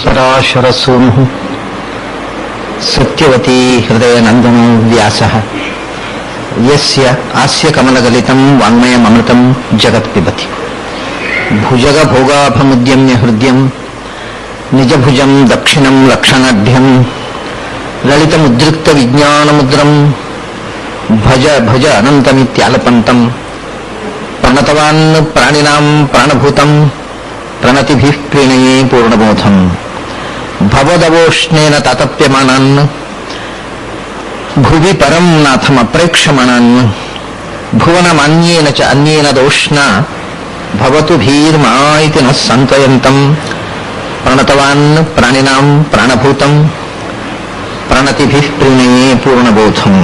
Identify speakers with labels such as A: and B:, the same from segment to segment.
A: ಪರಾಶರಸೂನುಃ ಸತ್ಯವತೀ ಹೃದಯನಂದನೋ ವ್ಯಾಸಃ ಯಸ್ಯ ಆಸ್ಯ ಕಮಲಗಲಿತಂ ವಾङ्ಮಯಮೃತಂ ಜಗತ್ಪಿಬತಿ ಭುಜಗ ಭೋಗಾಭಮುದ್ಯಮ್ಯ ಹೃದಯಂ ನಿಜಭುಜಂ ದಕ್ಷಿಣಂ ಲಕ್ಷಣಾಢ್ಯಂ ಲಲಿತಮುದ್ರಿಕ್ತ ವಿಜ್ಞಾನಮುದ್ರಂ ಭಜ ಭಜ ಅನಂತಮಿತ್ಯಾಲಪಂತಂ ಪ್ರಣತವಾನ್ ಪ್ರಾಣಿನಾಂ ಪ್ರಾಣಭೂತಂ ಪ್ರಣತಿಭಿಃ ಪ್ರೀಣಯೇ ಪೂರ್ಣಬೋಧಂ ಭವದವೋಷ್ಣೇನ ತಾತಪ್ಯಮಾನಾನ್ ಭುವಿ ಪರಂ ನಾಥಮಪ್ರೇಕ್ಷಮಾಣಾನ್ ಭುವನಮಾನ್ಯೇನ ಚ ಅನ್ಯೇನ ದೋಷ್ಣ ಭವತು ಭೀರ್ಮಾ ಇತಿ ನಃ ಸಂತಯಂತಂ ಪ್ರಣತವಾನ್ ಪ್ರಾಣಿನಾಂ ಪ್ರಾಣಭೂತಂ ಪ್ರಣತಿಭಿಃ ಪ್ರೀಣಯೇ ಪೂರ್ಣಬೋಧಂ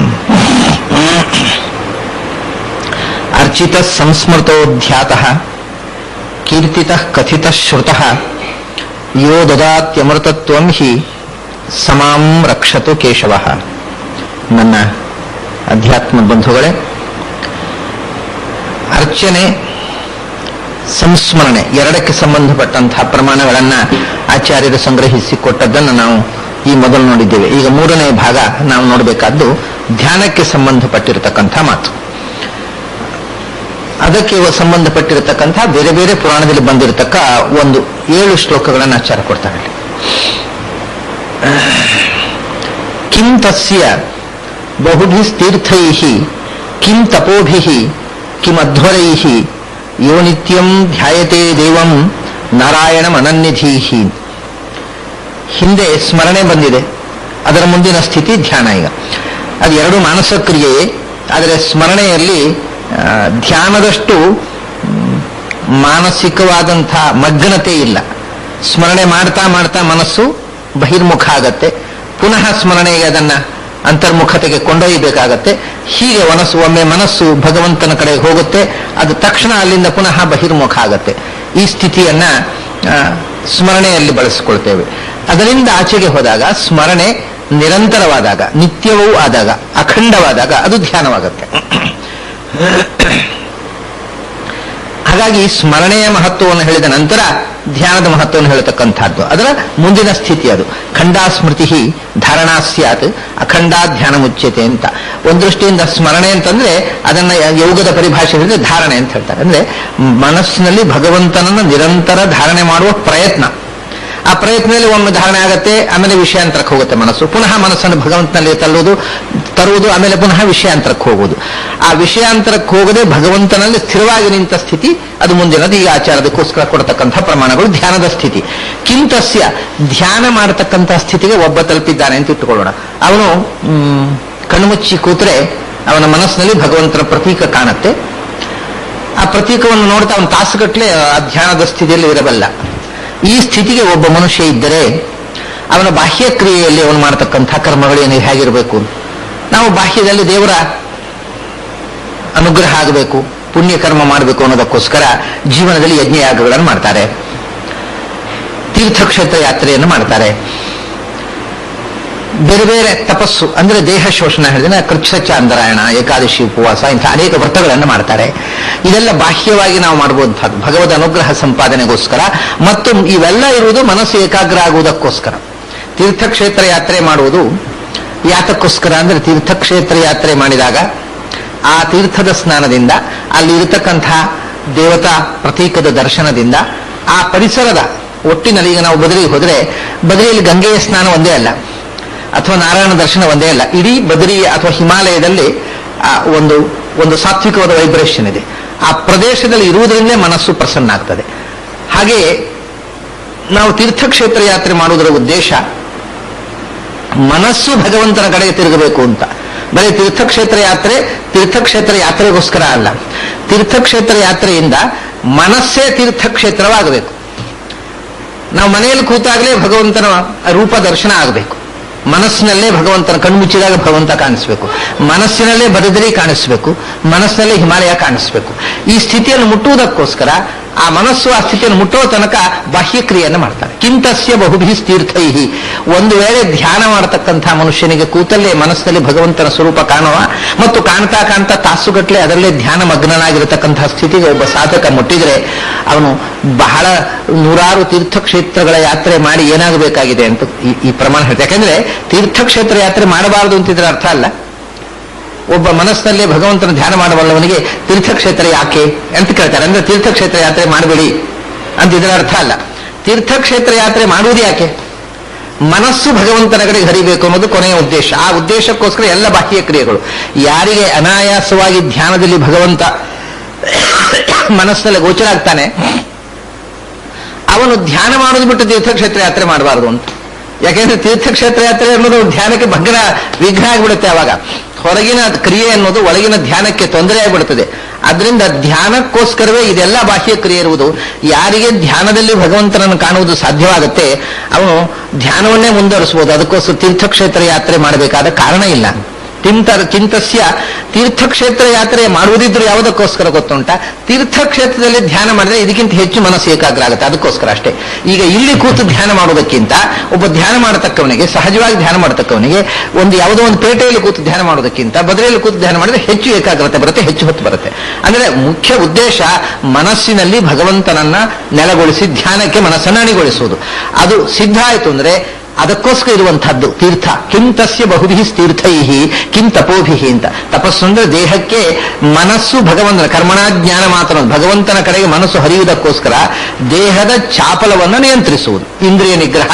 A: ಅರ್ಚಿತಃ ಸಂಸ್ಮೃತೋಧ್ಯಾತಃ ಕೀರ್ತಿತಃ ಕಥಿತಃ ಶ್ರುತಃ ಯೋ ದದಾತ್ಯಮೃತತ್ವಂ ಹಿ ಸಮಾಂ ರಕ್ಷತು ಕೇಶವಃ. ನನ್ನ ಅಧ್ಯಾತ್ಮ ಬಂಧುಗಳೇ, ಅರ್ಚನೆ ಸಂಸ್ಮರಣೆ ಎರಡಕ್ಕೆ ಸಂಬಂಧಪಟ್ಟಂತಹ ಪ್ರಮಾಣಗಳನ್ನು ಆಚಾರ್ಯರು ಸಂಗ್ರಹಿಸಿ ಕೊಟ್ಟದ್ದನ್ನು ನಾವು ಈ ಮೊದಲು ನೋಡಿದ್ದೇವೆ. ಈಗ ಮೂರನೇ ಭಾಗ ನಾವು ನೋಡಬೇಕಾದ್ದು ಧ್ಯಾನಕ್ಕೆ ಸಂಬಂಧಪಟ್ಟಿರತಕ್ಕಂಥ ಮಾತು. ಅದಕ್ಕೆ ಸಂಬಂಧಪಟ್ಟಿರತಕ್ಕಂಥ ಬೇರೆ ಬೇರೆ ಪುರಾಣದಲ್ಲಿ ಬಂದಿರತಕ್ಕ ಒಂದು 7 ಶ್ಲೋಕಗಳನ್ನು ಆಚಾರ ಕೊಡ್ತಾರೆ. ಕಿಂ ತಸ್ಯ ಬಹುಭಿಸ್ತೀರ್ಥೈಃ ಕಿಂ ತಪೋಭಿಃ ಕಿಮಧ್ವರೈಃ ಯೋ ನಿತ್ಯಂ ಧ್ಯಾಯತೆ ದೇವಂ ನಾರಾಯಣಂ ಅನನ್ಯಧೀಃ. ಹಿಂದೆ ಸ್ಮರಣೆ ಬಂದಿದೆ, ಅದರ ಮುಂದಿನ ಸ್ಥಿತಿ ಧ್ಯಾನ. ಈಗ ಅದು ಎರಡು ಮಾನಸ ಕ್ರಿಯೆಯೇ, ಆದರೆ ಸ್ಮರಣೆಯಲ್ಲಿ ಧ್ಯಾನದಷ್ಟು ಮಾನಸಿಕವಾದಂಥ ಮಗ್ನತೆ ಇಲ್ಲ. ಸ್ಮರಣೆ ಮಾಡ್ತಾ ಮಾಡ್ತಾ ಮನಸ್ಸು ಬಹಿರ್ಮುಖ ಆಗತ್ತೆ, ಪುನಃ ಸ್ಮರಣೆಗೆ ಅದನ್ನ ಅಂತರ್ಮುಖತೆಗೆ ಕೊಂಡೊಯ್ಯಬೇಕಾಗತ್ತೆ. ಹೀಗೆ ಒಮ್ಮೆ ಮನಸ್ಸು ಭಗವಂತನ ಕಡೆಗೆ ಹೋಗುತ್ತೆ, ಅದು ತಕ್ಷಣ ಅಲ್ಲಿಂದ ಪುನಃ ಬಹಿರ್ಮುಖ ಆಗತ್ತೆ. ಈ ಸ್ಥಿತಿಯನ್ನ ಸ್ಮರಣೆಯಲ್ಲಿ ಬಳಸಿಕೊಳ್ತೇವೆ. ಅದರಿಂದ ಆಚೆಗೆ ಹೋದಾಗ ಸ್ಮರಣೆ ನಿರಂತರವಾದಾಗ, ನಿತ್ಯವೂ ಆದಾಗ, ಅಖಂಡವಾದಾಗ ಅದು ಧ್ಯಾನವಾಗತ್ತೆ. ಹಾಗಾಗಿ ಸ್ಮರಣೆಯ ಮಹತ್ವವನ್ನು ಹೇಳಿದ ನಂತರ ಧ್ಯಾನದ ಮಹತ್ವವನ್ನು ಹೇಳತಕ್ಕಂಥದ್ದು ಅದರ ಮುಂದಿನ ಸ್ಥಿತಿ. ಅದು ಖಂಡಾ ಸ್ಮೃತಿ ಧಾರಣಾ ಸ್ಯಾತ್ ಅಖಂಡಾ ಧ್ಯಾನ ಮುಚ್ಯತೆ ಅಂತ. ಒಂದು ದೃಷ್ಟಿಯಿಂದ ಸ್ಮರಣೆ ಅಂತಂದ್ರೆ ಅದನ್ನ ಯೋಗದ ಪರಿಭಾಷೆಯಲ್ಲಿ ಧಾರಣೆ ಅಂತ ಹೇಳ್ತಾರೆ. ಅಂದ್ರೆ ಮನಸ್ಸಿನಲ್ಲಿ ಭಗವಂತನನ್ನು ನಿರಂತರ ಧಾರಣೆ ಮಾಡುವ ಪ್ರಯತ್ನ. ಆ ಪ್ರಯತ್ನದಲ್ಲಿ ಒಮ್ಮೆ ಧಾರಣೆ ಆಗತ್ತೆ, ಆಮೇಲೆ ವಿಷಯಾಂತರಕ್ಕೆ ಹೋಗುತ್ತೆ ಮನಸ್ಸು. ಪುನಃ ಮನಸ್ಸನ್ನು ಭಗವಂತನಲ್ಲಿ ತರುವುದು, ಆಮೇಲೆ ಪುನಃ ವಿಷಯಾಂತರಕ್ಕೆ ಹೋಗುವುದು. ಆ ವಿಷಯಾಂತರಕ್ಕೆ ಹೋಗದೆ ಭಗವಂತನಲ್ಲಿ ಸ್ಥಿರವಾಗಿ ನಿಂತ ಸ್ಥಿತಿ ಅದು ಮುಂದಿನದು. ಈ ಆಚಾರದಕ್ಕೋಸ್ಕರ ಕೊಡತಕ್ಕಂಥ ಪ್ರಮಾಣಗಳು ಧ್ಯಾನದ ಸ್ಥಿತಿ. ಕಿಂತಸ್ಯ ಧ್ಯಾನ ಮಾಡತಕ್ಕಂಥ ಸ್ಥಿತಿಗೆ ಒಬ್ಬ ತಲುಪಿದ್ದಾನೆ ಅಂತ ಇಟ್ಟುಕೊಳ್ಳೋಣ. ಅವನು ಕಣ್ಮುಚ್ಚಿ ಕೂತ್ರೆ ಅವನ ಮನಸ್ಸಿನಲ್ಲಿ ಭಗವಂತನ ಪ್ರತೀಕ ಕಾಣುತ್ತೆ. ಆ ಪ್ರತೀಕವನ್ನು ನೋಡ್ತಾ ಅವನು ತಾಸುಗಟ್ಟಲೆ ಆ ಧ್ಯಾನದ ಸ್ಥಿತಿಯಲ್ಲಿ ಇರಬಲ್ಲ. ಈ ಸ್ಥಿತಿಗೆ ಒಬ್ಬ ಮನುಷ್ಯ ಇದ್ದರೆ ಅವನ ಬಾಹ್ಯ ಕ್ರಿಯೆಯಲ್ಲಿ ಅವನು ಮಾಡತಕ್ಕಂಥ ಕರ್ಮಗಳೇನು ಹೇಗಿರಬೇಕು? ನಾವು ಬಾಹ್ಯದಲ್ಲಿ ದೇವರ ಅನುಗ್ರಹ ಆಗಬೇಕು, ಪುಣ್ಯ ಕರ್ಮ ಮಾಡಬೇಕು ಅನ್ನೋದಕ್ಕೋಸ್ಕರ ಜೀವನದಲ್ಲಿ ಯಜ್ಞಯಾಗಗಳನ್ನು ಮಾಡ್ತಾರೆ, ತೀರ್ಥಕ್ಷೇತ್ರ ಯಾತ್ರೆಯನ್ನು ಮಾಡ್ತಾರೆ, ಬೇರೆ ಬೇರೆ ತಪಸ್ಸು ಅಂದ್ರೆ ದೇಹ ಶೋಷಣ ಹೇಳಿದ್ರೆ ಕೃಚ್ಛಚಾಂದರಾಯಣ, ಏಕಾದಶಿ ಉಪವಾಸ, ಇಂಥ ಅನೇಕ ವ್ರತಗಳನ್ನು ಮಾಡ್ತಾರೆ. ಇದೆಲ್ಲ ಬಾಹ್ಯವಾಗಿ ನಾವು ಮಾಡಬಹುದು ಭಗವದ್ ಅನುಗ್ರಹ ಸಂಪಾದನೆಗೋಸ್ಕರ. ಮತ್ತು ಇವೆಲ್ಲ ಇರುವುದು ಮನಸ್ಸು ಏಕಾಗ್ರ ಆಗುವುದಕ್ಕೋಸ್ಕರ. ತೀರ್ಥಕ್ಷೇತ್ರ ಯಾತ್ರೆ ಮಾಡುವುದು ಯಾತಕ್ಕೋಸ್ಕರ ಅಂದ್ರೆ ತೀರ್ಥಕ್ಷೇತ್ರ ಯಾತ್ರೆ ಮಾಡಿದಾಗ ಆ ತೀರ್ಥದ ಸ್ನಾನದಿಂದ, ಅಲ್ಲಿ ಇರತಕ್ಕಂಥ ದೇವತಾ ಪ್ರತೀಕದ ದರ್ಶನದಿಂದ, ಆ ಪರಿಸರದ ಒಟ್ಟಿನಲ್ಲಿ, ಈಗ ನಾವು ಬದರಿಗೆ ಹೋದ್ರೆ ಬದರಿಯಲ್ಲಿ ಗಂಗೆಯ ಸ್ನಾನ ಒಂದೇ ಅಲ್ಲ, ಅಥವಾ ನಾರಾಯಣ ದರ್ಶನ ಒಂದೇ ಅಲ್ಲ. ಇಡೀ ಬದರಿ ಅಥವಾ ಹಿಮಾಲಯದಲ್ಲಿ ಒಂದು ಸಾತ್ವಿಕವಾದ ವೈಬ್ರೇಷನ್ ಇದೆ. ಆ ಪ್ರದೇಶದಲ್ಲಿ ಇರುವುದರಿಂದಲೇ ಮನಸ್ಸು ಪ್ರಸನ್ನ ಆಗ್ತದೆ. ಹಾಗೆಯೇ ನಾವು ತೀರ್ಥಕ್ಷೇತ್ರ ಯಾತ್ರೆ ಮಾಡುವುದರ ಉದ್ದೇಶ ಮನಸ್ಸು ಭಗವಂತನ ಕಡೆಗೆ ತಿರುಗಬೇಕು ಅಂತ. ಬರೀ ತೀರ್ಥಕ್ಷೇತ್ರ ಯಾತ್ರೆಗೋಸ್ಕರ ಅಲ್ಲ, ತೀರ್ಥಕ್ಷೇತ್ರ ಯಾತ್ರೆಯಿಂದ ಮನಸ್ಸೇ ತೀರ್ಥಕ್ಷೇತ್ರವಾಗಬೇಕು. ನಾವು ಮನೆಯಲ್ಲಿ ಕೂತಾಗಲೇ ಭಗವಂತನ ರೂಪ ದರ್ಶನ ಆಗಬೇಕು. ಮನಸ್ಸಿನಲ್ಲೇ ಭಗವಂತನ ಕಣ್ಮುಚ್ಚಿದಾಗ ಭಗವಂತ ಕಾಣಿಸ್ಬೇಕು, ಮನಸ್ಸಿನಲ್ಲೇ ಬದರಿ ಕಾಣಿಸ್ಬೇಕು, ಮನಸ್ಸಿನಲ್ಲೇ ಹಿಮಾಲಯ ಕಾಣಿಸ್ಬೇಕು. ಈ ಸ್ಥಿತಿಯನ್ನು ಮುಟ್ಟುವುದಕ್ಕೋಸ್ಕರ ಆ ಮನಸ್ಸು ಆ ಸ್ಥಿತಿಯನ್ನು ಮುಟ್ಟೋ ತನಕ ಬಾಹ್ಯ ಕ್ರಿಯೆಯನ್ನು ಮಾಡ್ತಾರೆ. ಕಿಂತಸ್ಯ ಬಹುಭಿ ತೀರ್ಥೈಹಿ, ಒಂದು ವೇಳೆ ಧ್ಯಾನ ಮಾಡತಕ್ಕಂಥ ಮನುಷ್ಯನಿಗೆ ಕೂತಲ್ಲೇ ಮನಸ್ಸಲ್ಲಿ ಭಗವಂತನ ಸ್ವರೂಪ ಕಾಣುವ ಮತ್ತು ಕಾಣ್ತಾ ಕಾಣ್ತಾ ತಾಸುಗಟ್ಟಲೆ ಅದರಲ್ಲೇ ಧ್ಯಾನ ಮಗ್ನನಾಗಿರತಕ್ಕಂತಹ ಸ್ಥಿತಿಗೆ ಒಬ್ಬ ಸಾಧಕ ಮುಟ್ಟಿದ್ರೆ ಅವನು ಬಹಳ ನೂರಾರು ತೀರ್ಥಕ್ಷೇತ್ರಗಳ ಯಾತ್ರೆ ಮಾಡಿ ಏನಾಗಬೇಕಾಗಿದೆ ಅಂತ ಈ ಪ್ರಮಾಣ ಹೇಳ್ತಾರೆ. ಯಾಕಂದ್ರೆ ತೀರ್ಥಕ್ಷೇತ್ರ ಯಾತ್ರೆ ಮಾಡಬಾರದು ಅಂತಿದ್ರೆ ಅರ್ಥ ಅಲ್ಲ. ಒಬ್ಬ ಮನಸ್ಸಿನಲ್ಲೇ ಭಗವಂತನ ಧ್ಯಾನ ಮಾಡಬಲ್ಲವನಿಗೆ ತೀರ್ಥಕ್ಷೇತ್ರ ಯಾಕೆ ಅಂತ ಕೇಳ್ತಾರೆ. ಅಂದ್ರೆ ತೀರ್ಥಕ್ಷೇತ್ರ ಯಾತ್ರೆ ಮಾಡಬೇಡಿ ಅಂತ ಇದರ ಅರ್ಥ ಅಲ್ಲ. ತೀರ್ಥಕ್ಷೇತ್ರ ಯಾತ್ರೆ ಮಾಡುವುದು ಯಾಕೆ? ಮನಸ್ಸು ಭಗವಂತನ ಕಡೆಗೆ ಹರಿಬೇಕು ಅನ್ನೋದು ಕೊನೆಯ ಉದ್ದೇಶ. ಆ ಉದ್ದೇಶಕ್ಕೋಸ್ಕರ ಎಲ್ಲ ಬಾಹ್ಯ ಕ್ರಿಯೆಗಳು. ಯಾರಿಗೆ ಅನಾಯಾಸವಾಗಿ ಧ್ಯಾನದಲ್ಲಿ ಭಗವಂತ ಮನಸ್ಸಿನಲ್ಲಿ ಗೋಚರ ಆಗ್ತಾನೆ ಅವನು ಧ್ಯಾನ ಮಾಡೋದು ಬಿಟ್ಟು ತೀರ್ಥಕ್ಷೇತ್ರ ಯಾತ್ರೆ ಮಾಡಬಾರದು ಅಂತ. ಯಾಕೆಂದ್ರೆ ತೀರ್ಥಕ್ಷೇತ್ರ ಯಾತ್ರೆ ಅನ್ನೋದು ಧ್ಯಾನಕ್ಕೆ ವಿಘ್ನ ಆಗಿಬಿಡುತ್ತೆ. ಅವಾಗ ಹೊರಗಿನ ಕ್ರಿಯೆ ಅನ್ನೋದು ಒಳಗಿನ ಧ್ಯಾನಕ್ಕೆ ತೊಂದರೆ ಆಗಿಬಿಡುತ್ತದೆ. ಅದರಿಂದ ಧ್ಯಾನಕ್ಕೋಸ್ಕರವೇ ಇದೆಲ್ಲ ಬಾಹ್ಯ ಕ್ರಿಯೆ ಇರುವುದು. ಯಾರಿಗೆ ಧ್ಯಾನದಲ್ಲಿ ಭಗವಂತನನ್ನು ಕಾಣುವುದು ಸಾಧ್ಯವಾಗುತ್ತೆ ಅವನು ಧ್ಯಾನವನ್ನೇ ಮುಂದುವರಿಸಬಹುದು. ಅದಕ್ಕೋಸ್ಕರ ತೀರ್ಥಕ್ಷೇತ್ರ ಯಾತ್ರೆ ಮಾಡಬೇಕಾದ ಕಾರಣ ಇಲ್ಲ. ಕಿಂತಸ್ಯ ತೀರ್ಥಕ್ಷೇತ್ರ ಯಾತ್ರೆ ಮಾಡುವುದಿದ್ರು ಯಾವುದಕ್ಕೋಸ್ಕರ ಗೊತ್ತುಂಟ? ತೀರ್ಥಕ್ಷೇತ್ರದಲ್ಲಿ ಧ್ಯಾನ ಮಾಡಿದ್ರೆ ಇದಕ್ಕಿಂತ ಹೆಚ್ಚು ಮನಸ್ಸು ಏಕಾಗ್ರ ಆಗುತ್ತೆ. ಅದಕ್ಕೋಸ್ಕರ ಅಷ್ಟೇ. ಈಗ ಇಲ್ಲಿ ಕೂತು ಧ್ಯಾನ ಮಾಡುವುದಕ್ಕಿಂತ ಒಬ್ಬ ಧ್ಯಾನ ಮಾಡತಕ್ಕವನಿಗೆ, ಸಹಜವಾಗಿ ಧ್ಯಾನ ಮಾಡತಕ್ಕವನಿಗೆ ಯಾವುದೋ ಒಂದು ಪೇಟೆಯಲ್ಲಿ ಕೂತು ಧ್ಯಾನ ಮಾಡೋದಕ್ಕಿಂತ ಬದಲೆಯಲ್ಲಿ ಕೂತು ಧ್ಯಾನ ಮಾಡಿದ್ರೆ ಹೆಚ್ಚು ಏಕಾಗ್ರತೆ ಬರುತ್ತೆ, ಹೆಚ್ಚು ಹೊತ್ತು ಬರುತ್ತೆ. ಅಂದ್ರೆ ಮುಖ್ಯ ಉದ್ದೇಶ ಮನಸ್ಸಿನಲ್ಲಿ ಭಗವಂತನನ್ನ ನೆಲೆಗೊಳಿಸಿ ಧ್ಯಾನಕ್ಕೆ ಮನಸ್ಸನ್ನು ಅಣಿಗೊಳಿಸುವುದು. ಅದು ಸಿದ್ಧ ಆಯಿತು ಅಂದ್ರೆ ಅದಕ್ಕೋಸ್ಕರ ಇರುವಂತಹದ್ದು ತೀರ್ಥ. ಕಿಂತಸ್ಯ ಬಹುಭಿ ತೀರ್ಥೈಹಿ ಕಿಂ ತಪೋಭಿಹಿ ಅಂತ. ತಪಸ್ಸು ಅಂದ್ರೆ ದೇಹಕ್ಕೆ ಮನಸ್ಸು ಭಗವಂತನ ಕರ್ಮಣಾಜ್ಞಾನ ಮಾತ್ರ ಭಗವಂತನ ಕಡೆಗೆ ಮನಸ್ಸು ಹರಿಯುವುದಕ್ಕೋಸ್ಕರ ದೇಹದ ಚಾಪಲವನ್ನು ನಿಯಂತ್ರಿಸುವುದು. ಇಂದ್ರಿಯ ನಿಗ್ರಹ,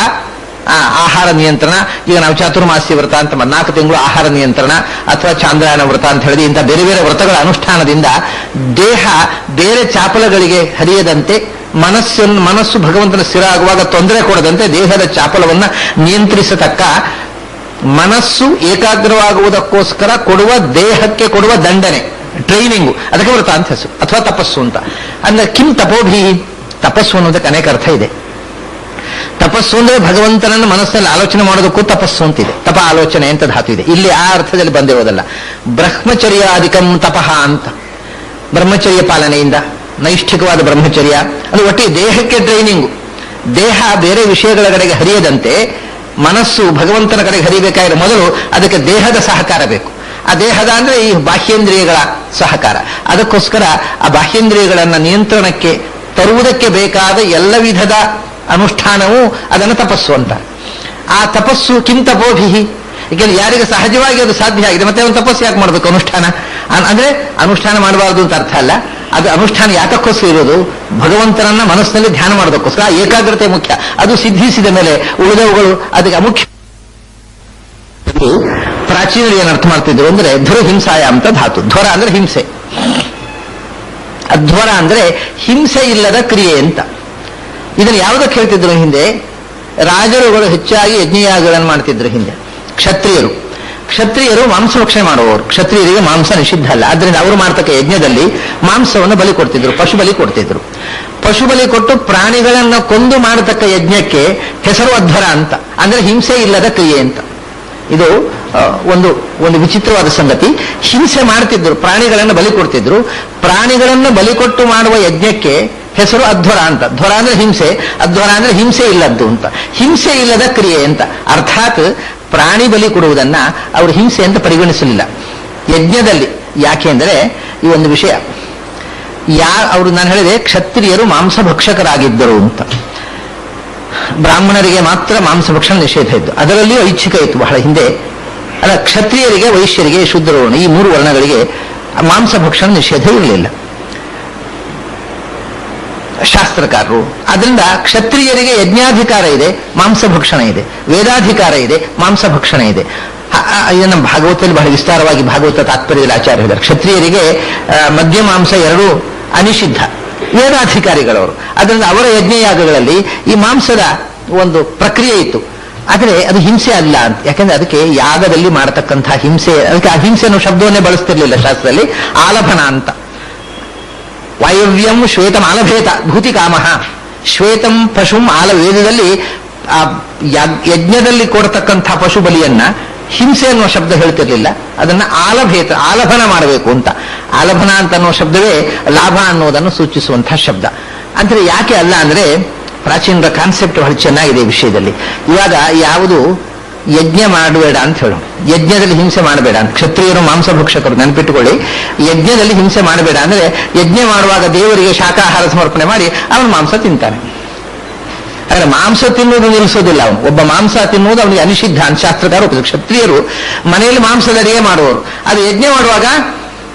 A: ಆಹಾರ ನಿಯಂತ್ರಣ. ಈಗ ನಾವು ಚಾತುರ್ಮಾಸ್ಯ ವ್ರತ ಅಂತ 4 ತಿಂಗಳು ಆಹಾರ ನಿಯಂತ್ರಣ ಅಥವಾ ಚಾಂದ್ರಾಯಣ ವ್ರತ ಅಂತ ಹೇಳಿದ ಇಂಥ ಬೇರೆ ಬೇರೆ ವ್ರತಗಳ ಅನುಷ್ಠಾನದಿಂದ ದೇಹ ಬೇರೆ ಚಾಪಲಗಳಿಗೆ ಹರಿಯದಂತೆ ಮನಸ್ಸು ಭಗವಂತನ ಸ್ಥಿರ ಆಗುವಾಗ ತೊಂದರೆ ಕೊಡದಂತೆ ದೇಹದ ಚಾಪಲವನ್ನು ನಿಯಂತ್ರಿಸತಕ್ಕ ಮನಸ್ಸು ಏಕಾಗ್ರವಾಗುವುದಕ್ಕೋಸ್ಕರ ಕೊಡುವ ದೇಹಕ್ಕೆ ಕೊಡುವ ದಂಡನೆ, ಟ್ರೈನಿಂಗು, ಅದಕ್ಕೆ ವ್ರತ ಅಂತ ಹೆಸರು ಅಥವಾ ತಪಸ್ಸು ಅಂತ. ಅಂದ್ರೆ ಕಿಂ ತಪೋಭಿ, ತಪಸ್ಸು ಅನ್ನೋದಕ್ಕೆ ಅನೇಕ ಅರ್ಥ ಇದೆ. ತಪಸ್ಸು ಅಂದ್ರೆ ಭಗವಂತನನ್ನು ಮನಸ್ಸಲ್ಲಿ ಆಲೋಚನೆ ಮಾಡೋದಕ್ಕೂ ತಪಸ್ಸು ಅಂತಿದೆ. ತಪ ಆಲೋಚನೆ ಅಂತ ಧಾತು ಇದೆ. ಇಲ್ಲಿ ಆ ಅರ್ಥದಲ್ಲಿ ಬಂದಿರೋದಲ್ಲ. ಬ್ರಹ್ಮಚರ್ಯಾಧಿಕಂ ತಪಃ ಅಂತ, ಬ್ರಹ್ಮಚರ್ಯ ಪಾಲನೆಯಿಂದ, ನೈಷ್ಠಿಕವಾದ ಬ್ರಹ್ಮಚರ್ಯ ಅದು ಒಟ್ಟಿಗೆ ದೇಹಕ್ಕೆ ಟ್ರೈನಿಂಗು. ದೇಹ ಬೇರೆ ವಿಷಯಗಳ ಕಡೆಗೆ ಹರಿಯದಂತೆ ಮನಸ್ಸು ಭಗವಂತನ ಕಡೆಗೆ ಹರಿಬೇಕಾದ್ರೆ ಮೊದಲು ಅದಕ್ಕೆ ದೇಹದ ಸಹಕಾರ ಬೇಕು. ಆ ದೇಹದ ಅಂದ್ರೆ ಈ ಬಾಹ್ಯೇಂದ್ರಿಯಗಳ ಸಹಕಾರ. ಅದಕ್ಕೋಸ್ಕರ ಆ ಬಾಹ್ಯೇಂದ್ರಿಯಗಳನ್ನ ನಿಯಂತ್ರಣಕ್ಕೆ ತರುವುದಕ್ಕೆ ಬೇಕಾದ ಎಲ್ಲ ವಿಧದ ಅನುಷ್ಠಾನವು ಅದನ್ನು ತಪಸ್ಸು ಅಂತ. ಆ ತಪಸ್ಸು ಕಿಂ ತಪೋಭಿಹಿ, ಏಕೆಂದ್ರೆ ಯಾರಿಗೆ ಸಹಜವಾಗಿ ಅದು ಸಾಧ್ಯ ಆಗಿದೆ ಮತ್ತೆ ಅವನು ತಪಸ್ಸು ಯಾಕೆ ಮಾಡಬೇಕು? ಅನುಷ್ಠಾನ ಅಂದ್ರೆ ಅನುಷ್ಠಾನ ಮಾಡಬಾರದು ಅಂತ ಅರ್ಥ ಅಲ್ಲ. ಅದು ಅನುಷ್ಠಾನ ಯಾತಕ್ಕೋಸ್ಕರ ಇರೋದು? ಭಗವಂತನನ್ನ ಮನಸ್ಸಿನಲ್ಲಿ ಧ್ಯಾನ ಮಾಡೋದಕ್ಕೋಸ್ಕರ. ಏಕಾಗ್ರತೆ ಮುಖ್ಯ. ಅದು ಸಿದ್ಧಿಸಿದ ಮೇಲೆ ಉಳಿದವುಗಳು ಅದಕ್ಕೆ ಅಮುಖ್ಯ. ಪ್ರಾಚೀನರು ಏನು ಅರ್ಥ ಮಾಡ್ತಿದ್ರು ಅಂದ್ರೆ ಧ್ವರು ಹಿಂಸಾಯ ಅಂತ ಧಾತು. ಧ್ವರ ಅಂದ್ರೆ ಹಿಂಸೆ, ಅಧ್ವರ ಅಂದ್ರೆ ಹಿಂಸೆ ಇಲ್ಲದ ಕ್ರಿಯೆ ಅಂತ. ಇದನ್ನು ಯಾವುದಕ್ಕೆ ಹೇಳ್ತಿದ್ರು? ಹಿಂದೆ ರಾಜರುಗಳು ಹೆಚ್ಚಾಗಿ ಯಜ್ಞಯಾಗಗಳನ್ನು ಮಾಡ್ತಿದ್ರು. ಹಿಂದೆ ಕ್ಷತ್ರಿಯರು ಮಾಂಸಭಕ್ಷಣೆ ಮಾಡುವವರು. ಕ್ಷತ್ರಿಯರಿಗೆ ಮಾಂಸ ನಿಷಿದ್ಧ ಅಲ್ಲ. ಆದ್ರಿಂದ ಅವರು ಮಾಡ್ತಕ್ಕ ಯಜ್ಞದಲ್ಲಿ ಮಾಂಸವನ್ನು ಬಲಿ ಕೊಡ್ತಿದ್ರು, ಪಶು ಬಲಿ ಕೊಡ್ತಿದ್ರು. ಪಶು ಬಲಿ ಕೊಟ್ಟು ಪ್ರಾಣಿಗಳನ್ನು ಕೊಂದು ಮಾಡತಕ್ಕ ಯಜ್ಞಕ್ಕೆ ಹೆಸರು ಅಧ್ವರ ಅಂತ, ಅಂದ್ರೆ ಹಿಂಸೆ ಇಲ್ಲದ ಕ್ರಿಯೆ ಅಂತ. ಇದು ಒಂದು ವಿಚಿತ್ರವಾದ ಸಂಗತಿ. ಹಿಂಸೆ ಮಾಡ್ತಿದ್ರು, ಪ್ರಾಣಿಗಳನ್ನು ಬಲಿ ಕೊಡ್ತಿದ್ರು. ಪ್ರಾಣಿಗಳನ್ನು ಬಲಿ ಕೊಟ್ಟು ಮಾಡುವ ಯಜ್ಞಕ್ಕೆ ಹೆಸರು ಅಧ್ವರ ಅಂತ. ಧ್ವರ ಅಂದ್ರೆ ಹಿಂಸೆ, ಅಧ್ವರ ಅಂದ್ರೆ ಹಿಂಸೆ ಇಲ್ಲದ್ದು ಅಂತ. ಹಿಂಸೆ ಇಲ್ಲದ ಕ್ರಿಯೆ ಅಂತ. ಅರ್ಥಾತ್ ಪ್ರಾಣಿ ಬಲಿ ಕೊಡುವುದನ್ನ ಅವರು ಹಿಂಸೆ ಅಂತ ಪರಿಗಣಿಸಲಿಲ್ಲ ಯಜ್ಞದಲ್ಲಿ. ಯಾಕೆ ಅಂದರೆ ಈ ಒಂದು ವಿಷಯ, ಅವರು ನಾನು ಹೇಳಿದೆ ಕ್ಷತ್ರಿಯರು ಮಾಂಸಭಕ್ಷಕರಾಗಿದ್ದರು ಅಂತ. ಬ್ರಾಹ್ಮಣರಿಗೆ ಮಾತ್ರ ಮಾಂಸಭಕ್ಷಣ ನಿಷೇಧ ಇತ್ತು, ಅದರಲ್ಲಿಯೂ ಐಚ್ಛಿಕ ಇತ್ತು ಬಹಳ ಹಿಂದೆ. ಅಲ್ಲ, ಕ್ಷತ್ರಿಯರಿಗೆ, ವೈಶ್ಯರಿಗೆ, ಶೂದ್ರವರ್ಣ ಈ 3 ವರ್ಣಗಳಿಗೆ ಮಾಂಸಭಕ್ಷಣ ನಿಷೇಧ ಇರಲಿಲ್ಲ ಶಾಸ್ತ್ರಕಾರರು. ಅದರಿಂದ ಕ್ಷತ್ರಿಯರಿಗೆ ಯಜ್ಞಾಧಿಕಾರ ಇದೆ, ಮಾಂಸಭಕ್ಷಣ ಇದೆ. ವೇದಾಧಿಕಾರ ಇದೆ, ಮಾಂಸಭಕ್ಷಣ ಇದೆ. ಇದನ್ನು ಭಾಗವತದಲ್ಲಿ ಬಹಳ ವಿಸ್ತಾರವಾಗಿ ಭಾಗವತ ತಾತ್ಪರ್ಯದಲ್ಲಿ ಆಚಾರ್ಯ ಹೇಳಿದ್ದಾರೆ. ಕ್ಷತ್ರಿಯರಿಗೆ ಮದ್ಯ ಮಾಂಸ ಎರಡೂ ಅನಿಷಿದ್ಧ, ವೇದಾಧಿಕಾರಿಗಳವರು. ಅದರಿಂದ ಅವರ ಯಜ್ಞಯಾಗಗಳಲ್ಲಿ ಈ ಮಾಂಸದ ಒಂದು ಪ್ರಕ್ರಿಯೆ ಇತ್ತು. ಆದರೆ ಅದು ಹಿಂಸೆ ಅಲ್ಲ ಅಂತ. ಯಾಕಂದ್ರೆ ಅದಕ್ಕೆ ಯಾಗದಲ್ಲಿ ಮಾಡತಕ್ಕಂಥ ಹಿಂಸೆ, ಅದಕ್ಕೆ ಆ ಹಿಂಸೆ ಅನ್ನೋ ಶಬ್ದವನ್ನೇ ಬಳಸ್ತಿರ್ಲಿಲ್ಲ ಶಾಸ್ತ್ರದಲ್ಲಿ. ಆಲಭನ ಅಂತ. ವಾಯವ್ಯಂ ಶ್ವೇತಂ ಆಲಭೇತ ಭೂತಿ ಕಾಮಃ. ಶ್ವೇತಂ ಪಶುಂ ವೇದದಲ್ಲಿ ಆ ಯಜ್ಞದಲ್ಲಿ ಕೊಡತಕ್ಕಂಥ ಪಶು ಬಲಿಯನ್ನ ಹಿಂಸೆ ಅನ್ನುವ ಶಬ್ದ ಹೇಳ್ತಿರ್ಲಿಲ್ಲ, ಅದನ್ನ ಆಲಭೇತ, ಆಲಭನ ಮಾಡಬೇಕು ಅಂತ. ಆಲಭನ ಅಂತ ಅನ್ನುವ ಶಬ್ದವೇ ಲಾಭ ಅನ್ನೋದನ್ನು ಸೂಚಿಸುವಂತಹ ಶಬ್ದ. ಅಂದ್ರೆ ಯಾಕೆ ಅಲ್ಲ ಅಂದ್ರೆ ಪ್ರಾಚೀನರ ಕಾನ್ಸೆಪ್ಟ್ ಬಹಳ ಚೆನ್ನಾಗಿದೆ ಈ ವಿಷಯದಲ್ಲಿ. ಇವಾಗ ಯಾವುದು ಯಜ್ಞ ಮಾಡಬೇಡ ಅಂತ ಹೇಳು, ಯಜ್ಞದಲ್ಲಿ ಹಿಂಸೆ ಮಾಡಬೇಡ ಅಂತ. ಕ್ಷತ್ರಿಯರು ಮಾಂಸಭಕ್ಷಕರು ನೆನಪಿಟ್ಟುಕೊಳ್ಳಿ. ಯಜ್ಞದಲ್ಲಿ ಹಿಂಸೆ ಮಾಡಬೇಡ ಅಂದ್ರೆ ಯಜ್ಞ ಮಾಡುವಾಗ ದೇವರಿಗೆ ಶಾಖಾಹಾರ ಸಮರ್ಪಣೆ ಮಾಡಿ ಅವನು ಮಾಂಸ ತಿಂತಾನೆ. ಆದರೆ ಮಾಂಸ ತಿನ್ನುವುದು ನಿಲ್ಲಿಸೋದಿಲ್ಲ. ಅವನು ಒಬ್ಬ ಮಾಂಸ ತಿನ್ನುವುದು ಅವನಿಗೆ ಅನಿಷಿದ್ಧ ಅಂತ ಶಾಸ್ತ್ರಕಾರ ಒಪ್ಪಿದ್ರು. ಕ್ಷತ್ರಿಯರು ಮನೆಯಲ್ಲಿ ಮಾಂಸದ ಅಡಿಗೆ ಮಾಡುವವರು. ಅದು ಯಜ್ಞ ಮಾಡುವಾಗ